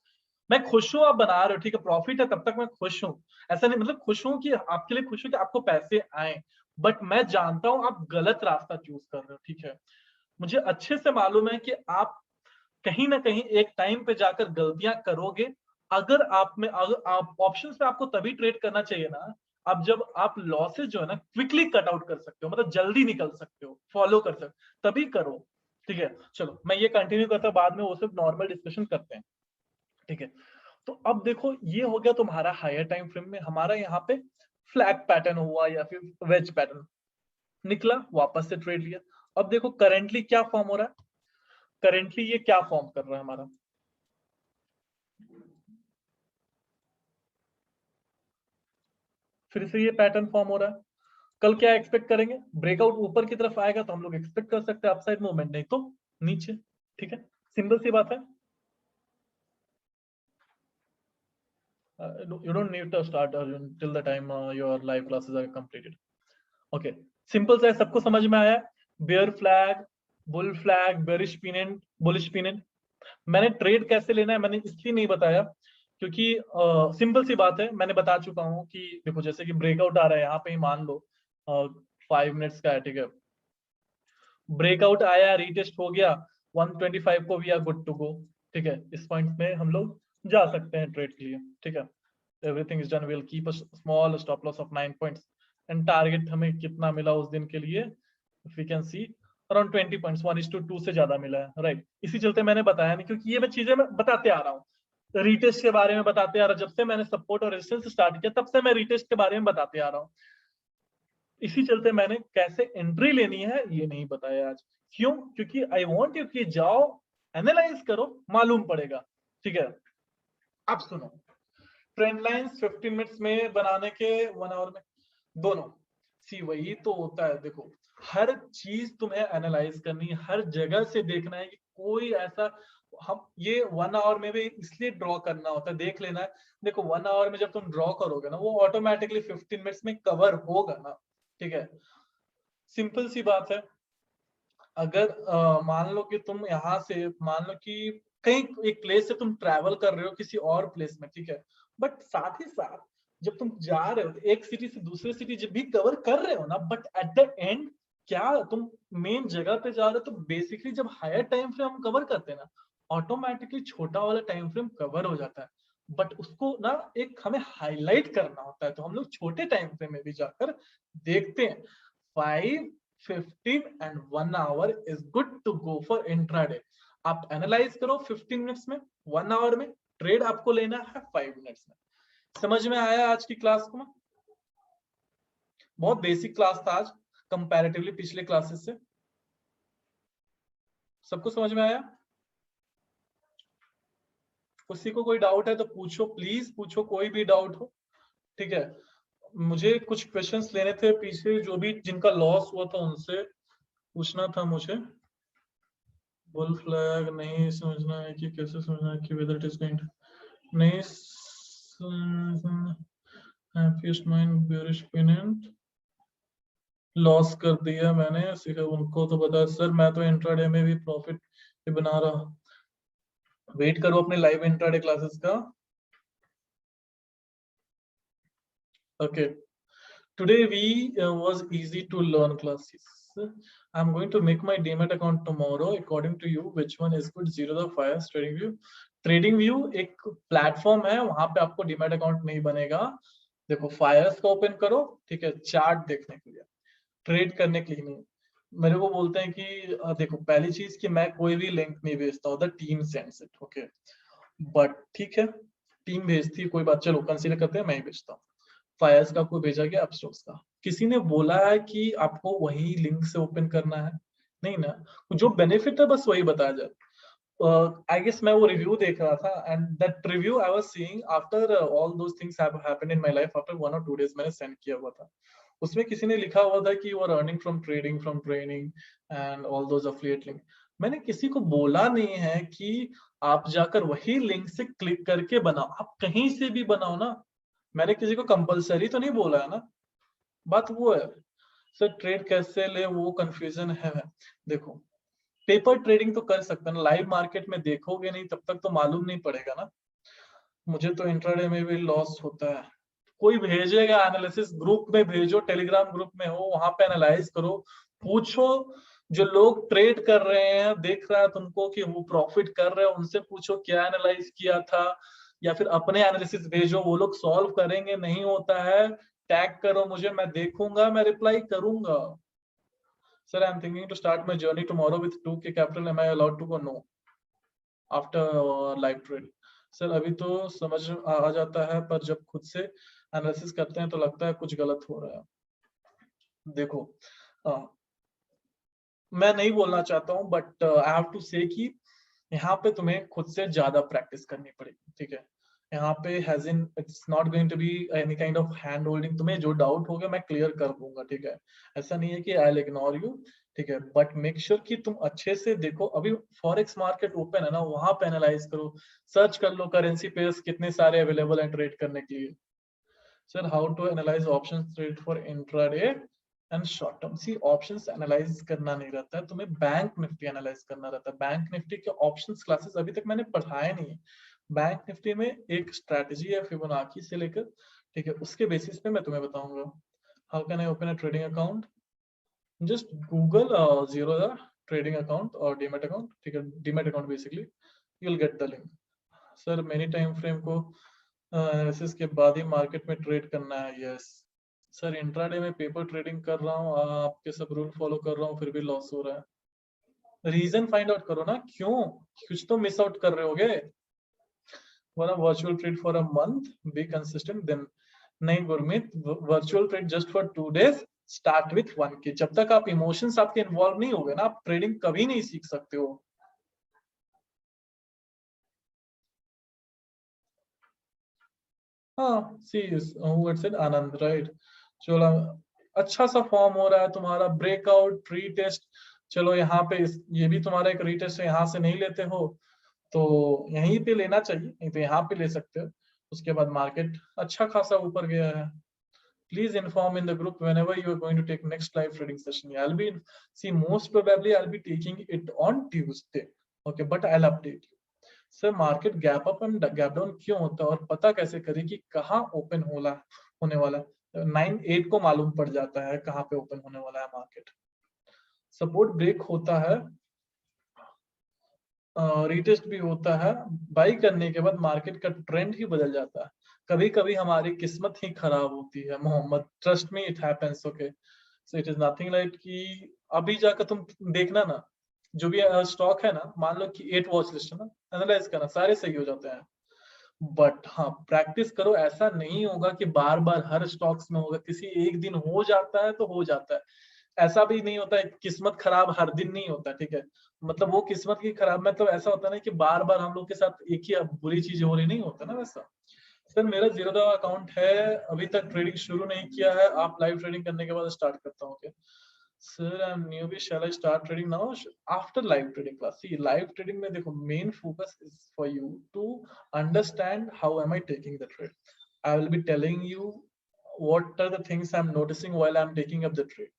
मैं खुश हूँ आप बना रहे हो, ठीक है, प्रॉफिट है तब तक मैं खुश हूँ। ऐसा नहीं मतलब खुश हूँ कि आपके लिए खुश हूँ कि आपको पैसे आए, बट मैं जानता हूँ आप गलत रास्ता चूज कर रहे हो, ठीक है। मुझे अच्छे से मालूम है कि आप कहीं ना कहीं एक टाइम पे जाकर गलतियां करोगे। अगर आप में, अगर आप ऑप्शंस पे आपको तभी ट्रेड करना चाहिए ना, अब जब आप लॉसेस जो है ना क्विकली कट आउट कर सकते हो, मतलब जल्दी निकल सकते हो, फॉलो कर सकते हो, तभी करो, ठीक है। चलो मैं ये कंटिन्यू करता हूं, बाद में वो सब नॉर्मल डिस्कशन करते हैं, ठीक है। तो अब देखो ये हो गया तुम्हारा हायर टाइम फ्रेम में, हमारा यहाँ पे फ्लैग पैटर्न हुआ या फिर वेज पैटर्न निकला, वापस से ट्रेड लिया। अब देखो करेंटली क्या फॉर्म हो रहा है, करेंटली ये क्या फॉर्म कर रहा है हमारा, फिर से ये पैटर्न फॉर्म हो रहा है। कल क्या एक्सपेक्ट करेंगे, ब्रेकआउट ऊपर की तरफ आएगा तो हम लोग एक्सपेक्ट कर सकते हैं अपसाइड मूवमेंट, नहीं तो नीचे, ठीक है, सिंपल सी बात है। You don't need to start till the time your live classes are completed. Okay, simple सा है, सबको समझ में आया। Bear flag, bull flag, bearish pennant, bullish pennant. मैंने ट्रेड कैसे लेना है मैंने इसलिए नहीं बताया क्योंकि सिंपल सी बात है, मैंने बता चुका हूं कि देखो जैसे कि ब्रेकआउट आ रहा है यहाँ पे ही मान लो 5 मिनट्स का है, ठीक है, ब्रेकआउट आया, रीटेस्ट हो गया 125 को, we are good to go, ठीक है। इस पॉइंट में हम लोग जा सकते हैं ट्रेड के लिए, ठीक है। Everything is done, will keep a small stop loss of 9 points and target हमें कितना मिला उस दिन के लिए, if we can see around 20 points, 1:2 से ज्यादा मिला है, राइट। इसी चलते मैंने बताया नहीं, क्योंकि ये मैं चीजें मैं बताते आ रहा हूँ, रीटेस्ट के बारे में बताते आ रहा हूँ, जब से मैंने सपोर्ट और रेजिस्टेंस स्टार्ट किया तब से मैं रीटेस्ट के बारे में बताते आ रहा हूँ। इसी चलते मैंने कैसे एंट्री लेनी है ये नहीं बताया आज। क्यों, क्योंकि आई वॉन्ट यू कि जाओ एनालाइज करो, मालूम पड़ेगा, ठीक है। अब सुनो, ट्रेंड लाइंस 15 मिनट्स में बनाने के 1 आवर में, दोनों सी वही तो होता है। देखो हर चीज तुम्हें एनालाइज करनी है, हर जगह से देखना है कि कोई ऐसा, हम ये 1 आवर में भी इसलिए ड्रॉ करना होता है, देख लेना है। देखो 1 आवर में जब तुम ड्रॉ करोगे ना वो ऑटोमेटिकली 15 मिनट्स में कवर होगा ना, ठीक है, सिंपल सी बात है। अगर मान लो कि तुम यहाँ से, मान लो कि कहीं एक प्लेस से तुम ट्रैवल कर रहे हो किसी और प्लेस में, ठीक है, बट साथ ही साथ जब तुम जा रहे हो तो एक सिटी से दूसरे सिटी जब भी कवर कर रहे हो ना, बट एट द एंड क्या तुम मेन जगह पे जा रहे हो, तो बेसिकली जब हायर टाइम फ्रेम हम कवर करते हैं ना, ऑटोमेटिकली छोटा वाला टाइम फ्रेम कवर हो जाता है, बट उसको ना एक हमें हाईलाइट करना होता है, तो हम लोग छोटे टाइम फ्रेम में भी जाकर देखते हैं। 5, 15 and 1 hour is good to go for intraday। आप एनालाइज करो 15 मिनट्स में, 1 आवर में, ट्रेड आपको लेना है 5 मिनट्स में। समझ में आया आज की क्लास को? बहुत बेसिक क्लास था आज कंपैरेटिवली पिछले क्लासेस से। सबको समझ में आया? किसी को कोई डाउट है तो पूछो, प्लीज पूछो, कोई भी डाउट हो, ठीक है। मुझे कुछ क्वेश्चंस लेने थे पीछे, जो भी जिनका लॉस हुआ था उनसे पूछना था मुझे। बुल फ्लैग नहीं समझना है कि कैसे समझना है कि वेदर इट इज गोइंग, नहीं happiest mind bearish pennant loss कर दिया मैंने, सीखा उनको तो बता सर, मैं तो इंट्राडे में भी प्रॉफिट बना रहा। वेट करो अपने लाइव इंट्राडे क्लासेस का। Okay, today we was easy to learn classes। I'm going to make my demat account tomorrow। According to you which one is good, Zero the Fires, Trading View? Trading view एक platform है, वहां पे आपको demat account नहीं बनेगा। देखो Fyers को open करो, ठीक है, चार्ट देखने के लिए, ट्रेड करने के लिए नहीं। मेरे को बोलते हैं कि देखो पहली चीज कि मैं कोई भी लिंक नहीं भेजता हूँ, the team sends it, okay, but ठीक है, टीम भेजती है, कोई बात, चलो कंसीडर करते हैं मैं ही भेजता हूँ। फायर्स का आपको भेजा गया, अपस्टॉक्स का किसी ने बोला है कि आपको वही लिंक से ओपन करना है, नहीं ना, जो बेनिफिट है बस वही बताया जाए। आई गेस मैं वो रिव्यू देख रहा था, and that review I was seeing after all those things have happened in my life after 1 or 2 days मैंने सेंड किया हुआ था। उसमें किसी ने लिखा हुआ था कि you are earning from trading, from training and all those affiliate link. मैंने किसी को बोला नहीं है कि आप जाकर वही लिंक से क्लिक करके बनाओ, आप कहीं से भी बनाओ ना। मैंने किसी को कंपलसरी तो नहीं बोला है ना। बात वो है सर, ट्रेड कैसे ले वो कंफ्यूजन है। देखो, पेपर ट्रेडिंग तो कर सकते हैं ना, लाइव मार्केट में देखोगे नहीं तब तक तो मालूम नहीं पड़ेगा ना। मुझे तो इंट्राडे में भी लॉस होता है। कोई भेजेगा एनालिसिस ग्रुप में, भेजो टेलीग्राम ग्रुप में हो, वहां पे एनालाइज करो, पूछो जो लोग ट्रेड कर रहे हैं, देख रहा है तुमको कि वो प्रॉफिट कर रहे हैं, उनसे पूछो क्या एनालाइज किया था, या फिर अपने एनालिसिस भेजो, वो लोग सॉल्व करेंगे। नहीं होता है टैग करो मुझे, मैं देखूंगा, मैं रिप्लाई करूंगा। Sir I am thinking to start my journey tomorrow with 2K capital, am I allowed to go? No, after live trade. Sir अभी तो समझ आ जाता है, पर जब खुद से एनालिसिस करते हैं तो लगता है कुछ गलत हो रहा है। देखो, मैं नहीं बोलना चाहता हूँ, बट आई हैव टू से कि यहाँ पे तुम्हें खुद से ज्यादा प्रैक्टिस करनी पड़ेगी, ठीक है। यहाँ पे has in it's not going to be any kind of hand holding. तुम्हें जो डाउट होगा मैं क्लियर कर दूंगा, ठीक है। ऐसा नहीं है कि आई विल इग्नोर यू, ठीक है, बट मेक श्योर कि तुम अच्छे से देखो। अभी फॉरेक्स मार्केट ओपन है ना, वहां पे एनालाइज करो, सर्च कर लो करेंसी पेयर्स कितने सारे अवेलेबल हैं ट्रेड करने के लिए। Sir how to analyse options trade for intraday and short term? See, options analyse करना नहीं रहता है, तुम्हें बैंक निफ्टी एनालाइज करना रहता है। बैंक निफ्टी के ऑप्शंस क्लासेस अभी तक मैंने पढ़ाए नहीं है। बैंक निफ्टी में एक स्ट्रैटेजी है फिबोनाची से लेकर, ठीक है, उसके बेसिस पे मैं तुम्हें बताऊंगा। How can I open a trading account? Just Google Zerodha trading account और डीमैट अकाउंट, ठीक है, demat account basically you will get the link. Sir many time frame को एनालिसिस के बाद ही मार्केट में ट्रेड करना है? यस सर, इंट्राडे में पेपर ट्रेडिंग कर रहा हूँ, आपके सब रूल फॉलो कर रहा हूँ, फिर भी लॉस हो रहा है। रीजन फाइंड आउट करो ना, क्यों? कुछ तो मिस आउट कर रहे होगे। wanna virtual trade for a month, be consistent, then नहीं Gurmeet, virtual trade just for 2 days, start with 1K। जब तक आप इमोशंस आपके इन्वॉल्व नहीं होगे ना, आप ट्रेडिंग कभी नहीं सीख सकते हो। हाँ, सी who had said Anand, right. चलो, अच्छा सा फॉर्म हो रहा है तुम्हारा, ब्रेकआउट रीटेस्ट। चलो यहाँ पे ये भी तुम्हारा एक रीटेस्ट है, यहाँ से नहीं लेते हो तो यहीं पे लेना चाहिए, नहीं तो यहाँ पे ले सकते हो। उसके बाद मार्केट अच्छा खासा ऊपर गया है। Please inform in the group whenever you are going to take next live trading session. I'll be, see, most probably I'll be taking it on Tuesday, okay, but I'll update you. Sir market gap up and gap down क्यों होता है और पता कैसे करें कि कहाँ open होने वाला है? 9-8 को मालूम पड़ जाता है कहाँ पे ओपन होने वाला है मार्केट। सपोर्ट ब्रेक होता है, रीटेस्ट भी होता है, बाई करने के बाद मार्केट का ट्रेंड ही बदल जाता है। कभी कभी हमारी किस्मत ही खराब होती है Mohammad, trust me, it happens, okay. So it is nothing like कि अभी जाकर तुम देखना ना, जो भी स्टॉक है ना, मान लो कि 8 वॉच लिस्ट है ना, एनालाइज करना, सारे सही हो जाते हैं। बट हाँ, प्रैक्टिस करो, ऐसा नहीं होगा कि बार बार हर स्टॉक्स में होगा, किसी एक दिन हो जाता है तो हो जाता है। ऐसा भी नहीं होता है, किस्मत खराब हर दिन नहीं होता, ठीक है। मतलब वो किस्मत की खराब मतलब ऐसा होता है ना कि बार बार हम लोग के साथ एक ही बुरी चीज हो रही, नहीं होता ना वैसा। सर मेरा जीरोधा अकाउंट है, अभी तक ट्रेडिंग शुरू नहीं किया है, आप लाइव ट्रेडिंग करने के बाद स्टार्ट करता हूँ क्या? Sir I am newbie, shall I start trading now after live trading class? See, live trading में देखो, main focus is for you to understand how am I taking the trade. I will be telling you what are the things I'm noticing while I'm taking up the trade.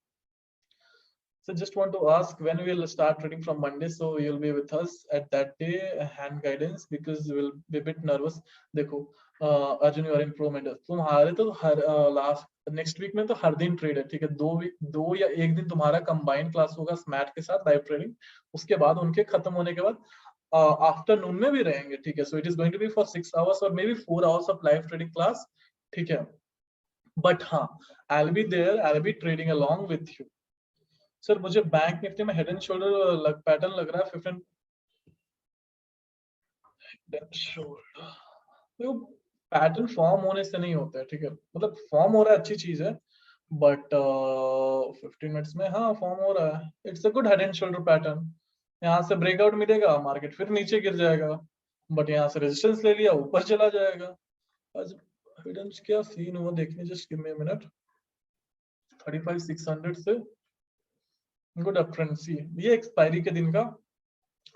So just want to ask when we will start trading from Monday, so you'll be with us at that day, hand guidance, because we'll be a bit nervous. देखो Arjun, you are in pro medal, तुम्हारे तो her last next week में तो हर दिन trade है, ठीक है। 2 या 1 दिन तुम्हारा कंबाइंड क्लास होगा स्मैट के साथ लाइव ट्रेडिंग, उसके बाद उनके खत्म होने के बाद आफ्टरनून में भी रहेंगे, ठीक है। So it is going to be for 6 hours और may be 4 hours of live trading class, ठीक है। बट हाँ, I will be there, I will be trading along with you. Sir मुझे बैंक निफ्टी में हेड एंड शोल्डर पैटर्न लग रहा है 15 shoulder. तो पैटर्न फॉर्म होने से नहीं होता है, ठीक है। मतलब फॉर्म हो रहा है अच्छी चीज है, बट 15 मिनट्स में हाँ फॉर्म हो रहा है, it's a good head and shoulder pattern. यहाँ से ब्रेकआउट मिलेगा, मार्केट फिर नीचे गिर जाएगा, बट यहाँ से रेजिस्टेंस ले लिया, ऊपर चला जाएगा। आज हिडन क्या सीन हुआ देखने, just give me a minute. 35,600 से गुड अप ट्रेंड, सी ये एक्सपायरी के दिन का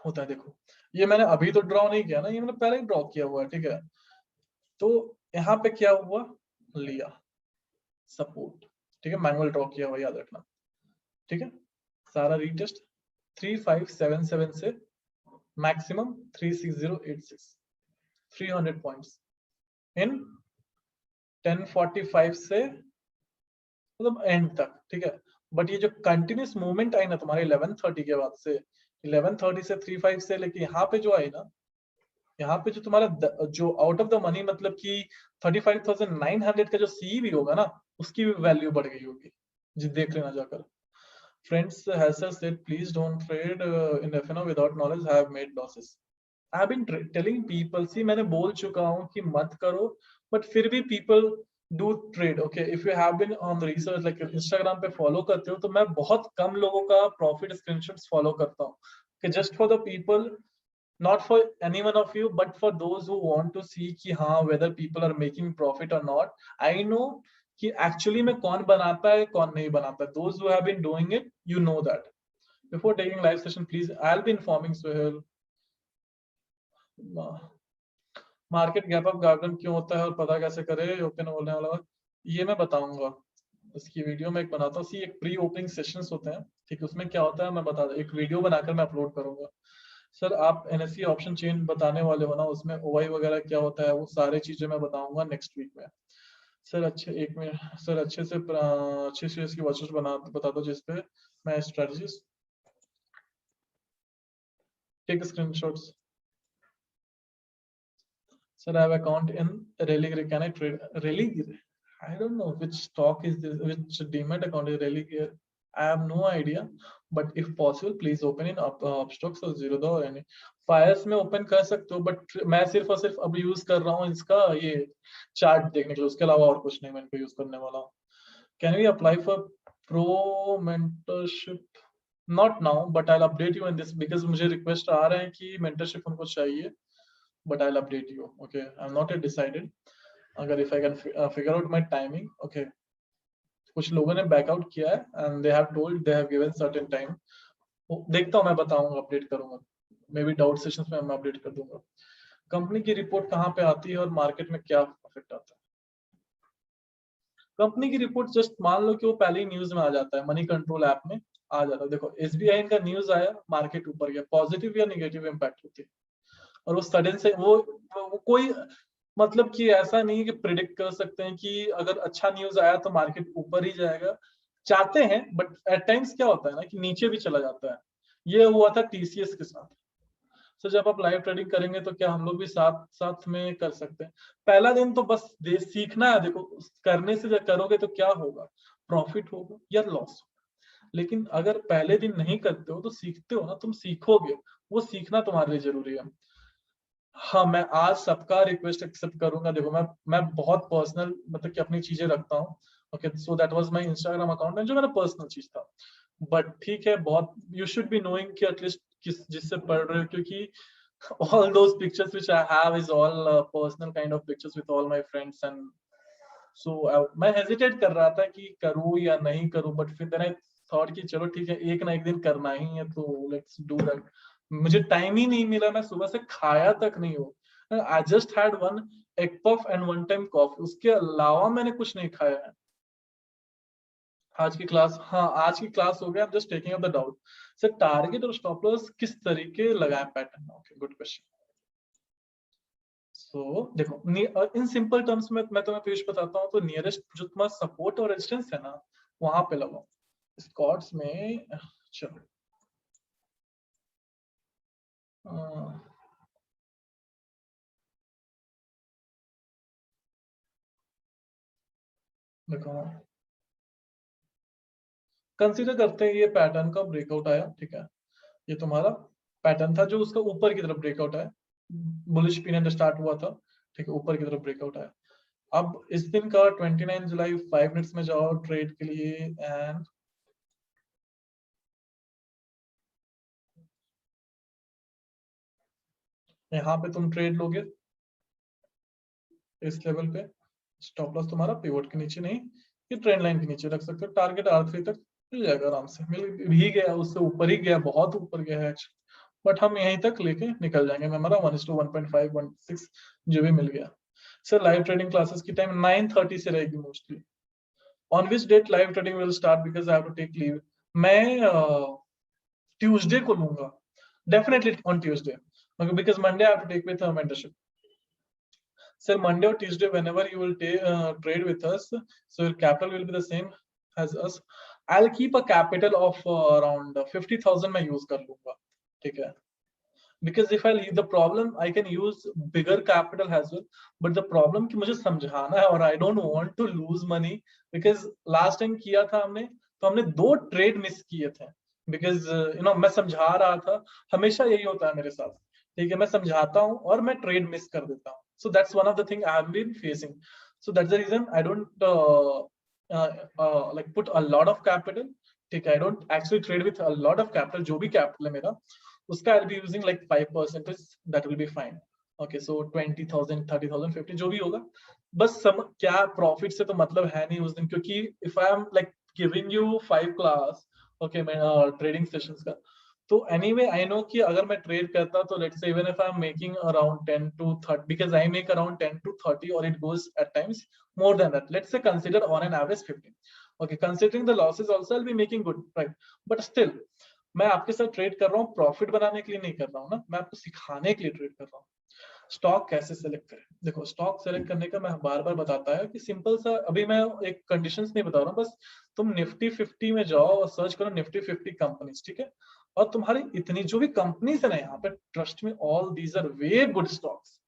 होता है। देखो ये मैंने अभी तो ड्रॉ नहीं किया ना, ये मैंने पहले ही ड्रॉ किया हुआ है, ठीक है। तो यहाँ पे क्या हुआ, लिया सपोर्ट, ठीक है, मैनुअल ड्रॉ किया हुआ, याद रखना, ठीक है। सारा रीटेस्ट 3577 से मैक्सिमम 36086, 300 पॉइंट्स इन 1045 से मतलब एंड तक, ठीक है। बट ये जो कंटिन्यूस मूवमेंट आई ना तुम्हारे 1130 के बाद से, 1130 से 35 से लेके यहाँ पे जो आई ना, यहाँ पे जो तुम्हारा जो आउट ऑफ द मनी मतलब कि 35,900 का जो सी भी होगा ना, उसकी भी वैल्यू बढ़ गई होगी जी, देख लेना जाकर। Friends has said please don't trade in F&O without knowledge, have made losses. I have been telling people, see मैंने बोल चुका हूँ कि मत करो, but फिर भी people do trade. Okay, if you have been on the research like Instagram पे follow करते हो, तो मैं बहुत कम लोगों का profit screenshots follow करता हूँ, कि just for the people, not for any one of you, but for those who want to see कि हाँ whether people are making profit or not. I know कि actually में कौन बनाता है कौन नहीं बनाता है. Those who have been doing it, you know that. Before taking live session, please, I'll be informing Suhail. Market gap up garden क्यों होता है और पता कैसे करे, ओपन होने वाला ये मैं बताऊंगा, इसकी वीडियो में एक बनाता हूँ। सी एक प्री ओपनिंग सेशंस होते हैं, ठीक है, उसमें क्या होता है मैं बता एक वीडियो बनाकर मैं अपलोड करूंगा। सर आप एनएससी ऑप्शन चेन बताने वाले हो ना, उसमें ओआई वगैरह क्या होता है, वो सारी चीजें मैं बताऊंगा नेक्स्ट वीक में। सर अच्छे एक मिनट सर, अच्छे से इसकी वॉचेस बता दो जिसपे मैं strategies take screenshots. Sir, I have account in Religare. Can I trade Religare? I don't know which stock is this, which demat account is Religare. I have no idea. But if possible, please open in upstocks or Zerodha or any. Fires में open कर सकते हो, but मैं सिर्फ और सिर्फ अब use कर रहा हूँ इसका ये चार्ट देखने के लिए, उसके अलावा और कुछ नहीं मैं इनको यूज करने वाला हूँ। Can we apply for pro mentorship? Not now, but I'll update you in this because मुझे रिक्वेस्ट आ रहे हैं कि mentorship उनको चाहिए, but I'll update you. Okay, I'm not yet decided. अगर if I can figure out my timing, okay. कुछ लोगों ने बैकआउट किया है and they have told they have given certain time. देखता हूँ, मैं बताऊंगा, अपडेट करूंगा, मे बी डाउट सेशंस में मैं अपडेट कर दूंगा। कंपनी की रिपोर्ट कहाँ पे आती है और मार्केट में क्या इफेक्ट आता है? कंपनी की रिपोर्ट जस्ट मान लो कि वो पहले ही न्यूज में आ जाता है, मनी कंट्रोल ऐप में आ जाता है। देखो एसबीआई का न्यूज आया, मार्केट ऊपर गया, पॉजिटिव या नेगेटिव इंपैक्ट होती है। और वो सडन से वो कोई मतलब कि ऐसा नहीं है कि प्रिडिक्ट कर सकते हैं कि अगर अच्छा न्यूज आया तो मार्केट ऊपर ही जाएगा। चाहते हैं बट एट टाइम्स क्या होता है ना कि नीचे भी चला जाता है। ये हुआ था टीसीएस के साथ। तो जब आप लाइव ट्रेडिंग करेंगे तो क्या हम लोग भी साथ साथ में कर सकते हैं? पहला दिन तो बस सीखना है। देखो करने से जब करोगे तो क्या होगा, प्रॉफिट होगा या लॉस। लेकिन अगर पहले दिन नहीं करते हो तो सीखते हो ना, तुम सीखोगे, वो सीखना तुम्हारे लिए जरूरी है। हाँ, मैं आज सबका रिक्वेस्ट एक्सेप्ट करूंगा। देखो मैं बहुत पर्सनल मतलब कि अपनी चीजें रखता हूँ। Okay, so that was my Instagram account जो मेरा पर्सनल चीज था। बट ठीक है, बहुत यू शुड बी नोइंग कि एटलीस्ट किस जिससे पढ़ रहे हो, क्योंकि all those pictures which I have is all personal kind of pictures with all my friends and so मैं हेजिटेट कर रहा था कि करूँ या नहीं करूँ, बट फिर मैंने थॉट कि चलो ठीक है, एक ना एक दिन करना ही है तो लेट्स डू दैट। मुझे टाइम ही नहीं मिला, मैं सुबह से खाया तक नहीं हूँ। I just had one egg puff and one time coffee, उसके अलावा मैंने कुछ नहीं खाया है। आज की क्लास, हाँ आज की क्लास हो गया। I am just taking up the doubt. Sir target और स्टॉप लॉस किस तरीके लगाए pattern? Okay, good question. So देखो इन सिंपल टर्म्स में मैं तुम्हें पीयूष बताता हूँ, तो नियरेस्ट जो तुम्हारा सपोर्ट और रेजिस्टेंस है ना, वहां पे लगाओ। स्कॉट्स में चलो देखो कंसीडर करते हैं ये पैटर्न का ब्रेकआउट आया, ठीक है। ये तुम्हारा पैटर्न था जो उसका ऊपर की तरफ ब्रेकआउट आया, बुलिश पीरियड स्टार्ट हुआ था, ठीक है, ऊपर की तरफ ब्रेकआउट आया। अब इस दिन का 29 जुलाई 5 मिनट्स में जाओ ट्रेड के लिए एंड यहाँ पे तुम ट्रेड लोगे इस लेवल पे, स्टॉप लॉस तुम्हारा पिवट के नीचे नहीं, ये ट्रेंड लाइन के नीचे रख सकते हो, टारगेट R3 तक मिल जाएगा आराम से, मिल भी गया, उससे ऊपर ही गया, बहुत ऊपर गया है, बट हम यहीं तक लेके निकल जाएंगे। मैं हमारा 1:1.5 1:6 जो भी मिल गया। सर लाइव ट्रेडिंग क्लासेस की टाइम 9:30 से रहेगी mostly. On which date live trading will start, because I have to take leave. मैं ट्यूसडे को लूंगा, definitely on Tuesday, because Monday I have to take with mentorship. Sir, Monday or Tuesday, whenever you will trade with us, so your capital will be the same as us. I'll keep a capital of around 50,000 मैं use कर लूंगा, ठीक है? Because if I leave the problem, I can use bigger capital as well. But the problem कि मुझे समझाना है, और I don't want to lose money, because last time किया था हमने, तो हमने 2 ट्रेड मिस किए थे, because मैं समझा रहा था, हमेशा यही होता है मेरे साथ, ठीक है? मैं समझाता हूँ और मैं ट्रेड मिस कर देता हूँ, so that's one of the thing I have been facing. So that's the reason I don't like put a lot of capital, ठीक है? I don't actually trade with a lot of capital, जो भी capital है मेरा उसका I'll be using like 5%, that will be fine. Okay, so 20,000 30,000 50 जो भी होगा, बस क्या प्रॉफिट से तो मतलब है नहीं उस दिन, क्योंकि if I am like giving you 5 class, okay, मैं ट्रेडिंग सेशंस का, तो anyway I know कि अगर मैं ट्रेड करता तो let's say even if I am making around 10 to 30, because I make around 10 to 30 or it goes at times more than that, let's say consider on an average 15, okay, considering the losses also I'll be making good, right? But still मैं आपके साथ trade कर रहा हूँ profit बनाने के लिए नहीं कर रहा हूँ ना, मैं आपको सिखाने के लिए ट्रेड कर रहा हूँ। स्टॉक कैसे सेलेक्ट करें, देखो स्टॉक सेलेक्ट करने का मैं बार बार बताता है कि सिंपल सा, अभी मैं एक कंडीशंस नहीं बता रहा हूँ, बस तुम निफ्टी 50 में जाओ और सर्च करो निफ्टी 50 कंपनीज, ठीक है? और तुम्हारी इतनी जो भी कंपनीज है ना यहाँ पे, trust me all these are very good stocks.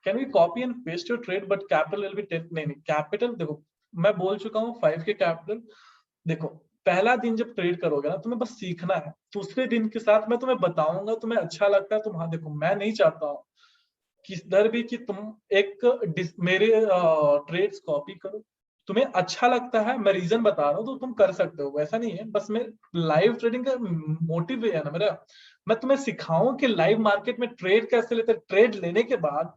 Can we copy and paste your trade, but capital will be नहीं, कैपिटल देखो मैं बोल चुका हूँ 5 के कैपिटल। देखो पहला दिन जब ट्रेड करोगे ना, तुम्हें बस सीखना है, दूसरे दिन के साथ मैं तुम्हें बताऊंगा, तुम्हें अच्छा लगता है तुम, हाँ देखो मैं नहीं चाहता हूँ किधर भी कि तुम एक मेरे ट्रेड्स कॉपी करो, तुम्हें अच्छा लगता है, मैं रीजन बता रहा हूँ तो तुम कर सकते हो, वैसा नहीं है। बस मैं लाइव ट्रेडिंग का मोटिव है ना मेरा, मैं तुम्हें सिखाऊं कि लाइव मार्केट में ट्रेड कैसे लेते, ट्रेड लेने के बाद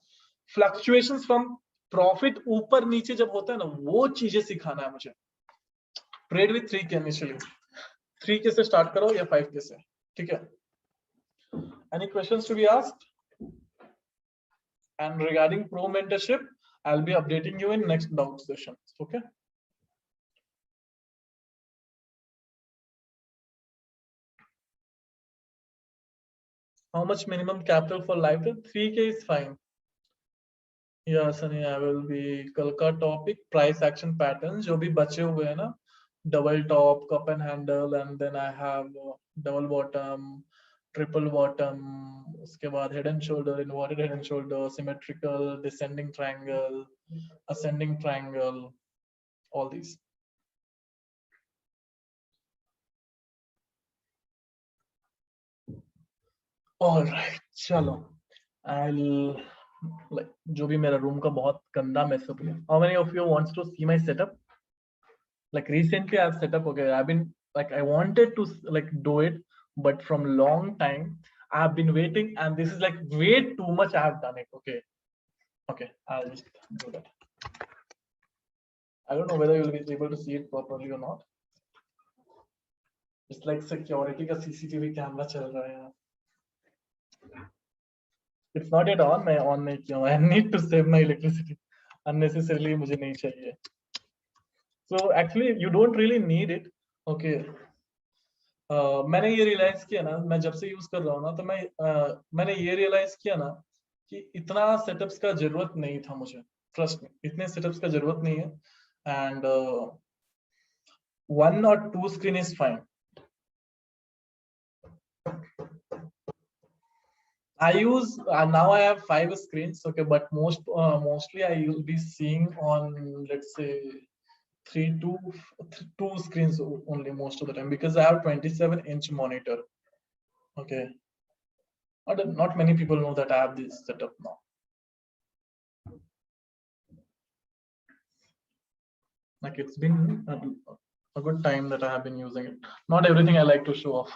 फ्लक्चुएशंस फ्रॉम प्रॉफिट ऊपर नीचे जब होता है ना, वो चीजें सिखाना है मुझे। ट्रेड विथ 3 के इनिशियली 3 के से स्टार्ट करो या 5 के से, ठीक है? Any questions to be asked? And regarding pro mentorship, I'll be updating you in next doubt session, okay? How much minimum capital for live trade? 3K is fine. Yeah, Sunny, I will be कल का topic price action patterns जो भी बचे हुए हैं ना, double top, cup and handle, and then I have double bottom, triple bottom, उसके बाद head and shoulder, inverted head and shoulder, symmetrical, descending triangle, ascending triangle, all these. All right, चलो I'll like जो भी मेरा room का बहुत गंदा mess up है. How many of you wants to see my setup? Like recently I've set up, okay, I've been like I wanted to like do it, but from long time I've been waiting, and this is like way too much I have done it. Okay, I'll just do that. I don't know whether you'll be able to see it properly or not. It's like security का CCTV camera चल रहा है यहाँ. It's not yet on, मैं on नहीं किया हूँ. I need to save my electricity. Unnecessarily मुझे नहीं चाहिए. So actually you don't really need it. Okay. मैंने ये रियलाइज किया ना, मैं जब से यूज कर रहा हूँ ना, तो मैंने ये रियलाइज किया ना कि इतना सेटअप्स का जरूरत नहीं था मुझे. ट्रस्ट में इतने सेटअप्स का जरूरत नहीं है. And 1 or 2 screen is fine. I use now I have 5 screens, okay, but mostly I will be seeing on, let's say, 2 screens only most of the time, because I have 27-inch monitor. Okay, not many people know that I have this setup now. Like it's been a good time that I have been using it. Not everything I like to show off.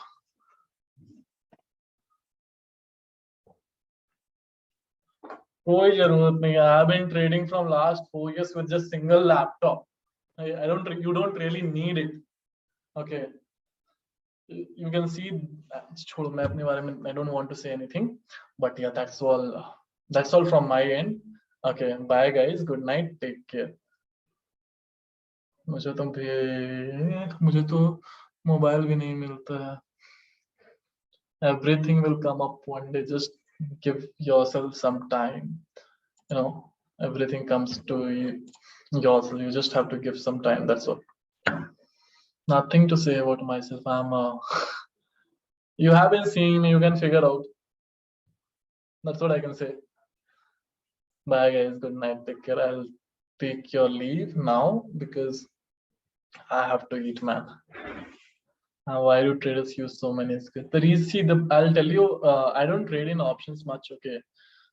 कोई जरूरत नहीं है. I have been trading from last 4 years with just single laptop. I don't. You don't really need it. Okay. You can see. छोड़ो, मैं अपने बारे में I don't want to say anything. But yeah, that's all. That's all from my end. Okay. Bye guys. Good night. Take care. मुझे तो mobile भी नहीं मिलता है. Everything will come up one day. Just give yourself some time. You know, everything comes to yourself. You just have to give some time. That's all. Nothing to say about myself. You haven't seen me. You can figure out. That's what I can say. Bye guys. Good night. Take care. I'll take your leave now because I have to eat, man. Why do traders use so many skills? The reason, see, I'll tell you, I don't trade in options much. Okay.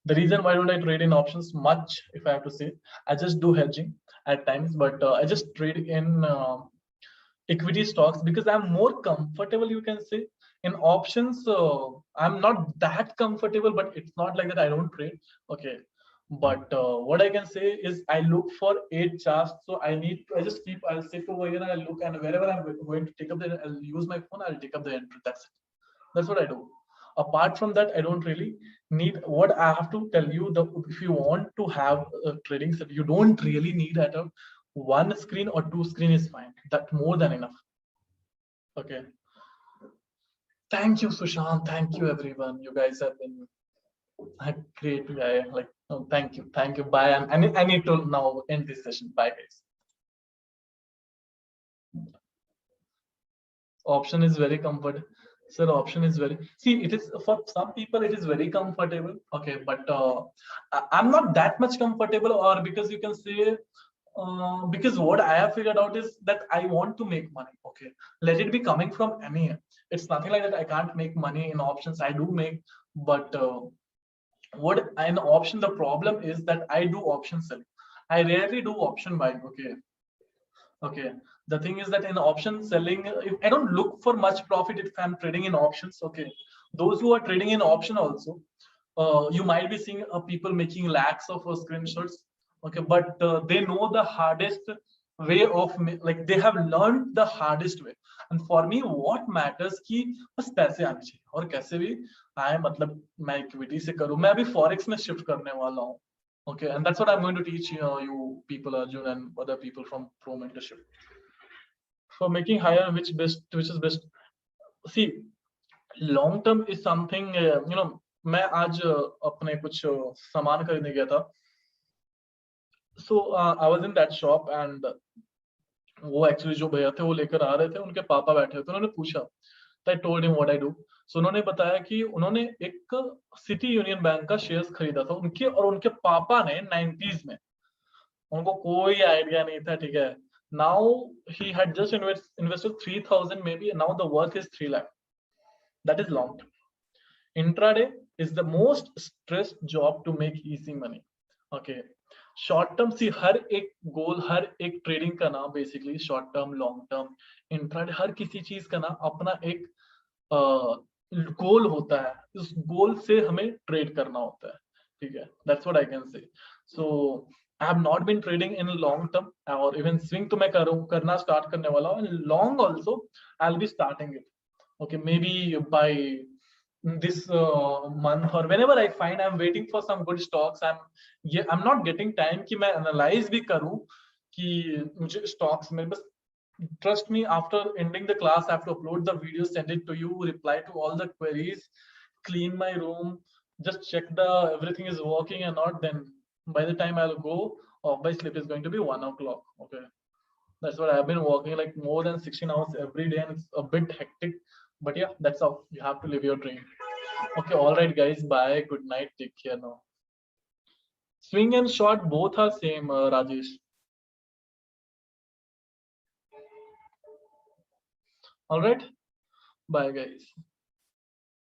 The reason why don't I trade in options much, if I have to say, I just do hedging at times, but I just trade in equity stocks because I'm more comfortable, you can say. In options, I'm not that comfortable, but it's not like that I don't trade. Okay. But what I can say is I look for 8 charts. So I'll sit over here and I'll look, and wherever I'm going to take up I'll use my phone, I'll take up the entry. That's it. That's what I do. Apart from that, I don't really need. What I have to tell you, if you want to have a trading set, you don't really need at a one screen or two screen is fine. That's more than enough. Okay. Thank you, Sushant. Thank you, everyone. You guys have been a great guy. Like, oh, thank you. Thank you. Bye. And I need to now end this session. Bye, guys. Option is very comfortable. Sir, option is very, see, it is for some people it is very comfortable. Okay, but I'm not that much comfortable, or because you can say because what I have figured out is that I want to make money. Okay, let it be coming from any. It's nothing like that I can't make money in options. I do make, but what an option, the problem is that I do option selling. I rarely do option buying. Okay. The thing is that in option selling, I don't look for much profit if I'm trading in options. Okay. Those who are trading in option also, you might be seeing people making lakhs of screenshots. Okay, but they know the hardest way of, like, they have learned the hardest way. And for me, what matters कि बस पैसे आने चाहिए, और कैसे भी आए, मतलब मैं इक्विटी से करूं. मैं अभी फॉरेक्स में शिफ्ट करने वाला हूं. Okay, and that's what I'm going to teach you people, Arjun, and other people from Pro Mentorship. For making higher, which is best. See, long term is something, मैं आज अपने कुछ सामान खरीदने गया था. So I was in that shop, and वो actually जो भैया थे वो लेकर आ रहे थे, उनके पापा बैठे थे. उन्होंने पूछा, I told him what I do. So उन्होंने बताया कि उन्होंने एक सिटी यूनियन बैंक का शेयर्स खरीदा था उनके, और उनके पापा ने 90s में, उनको कोई आइडिया नहीं था. ठीक है. Now he had just invested 3,000 maybe, and now the worth is 3 lakh. That is long term. Intraday is the most stressed job to make easy money. Okay. Short term, see, हर एक goal, हर एक trading का ना basically short term, long term, intraday, हर किसी चीज का ना अपना एक गोल होता है. उस गोल से हमें ट्रेड करना होता है. ठीक है. That's what I can say. So I have not been trading in long term, और इवन स्विंग तो मैं करना स्टार्ट करने वाला हूँ. Long also I will be starting it. Okay, maybe by this month, or whenever I find. I'm waiting for some good stocks. I'm not getting time कि मैं analyze भी करूं कि मुझे stocks में बस. Trust me, after ending the class, I have to upload the video, send it to you, reply to all the queries, clean my room, just check everything is working or not. Then by the time I'll go, my sleep is going to be 1 o'clock. Okay, that's what I've been working like more than 16 hours every day, and it's a bit hectic. But yeah, that's how you have to live your dream. Okay, all right, guys. Bye. Good night. Take care now. Swing and short both are same, Rajesh. All right. Bye, guys.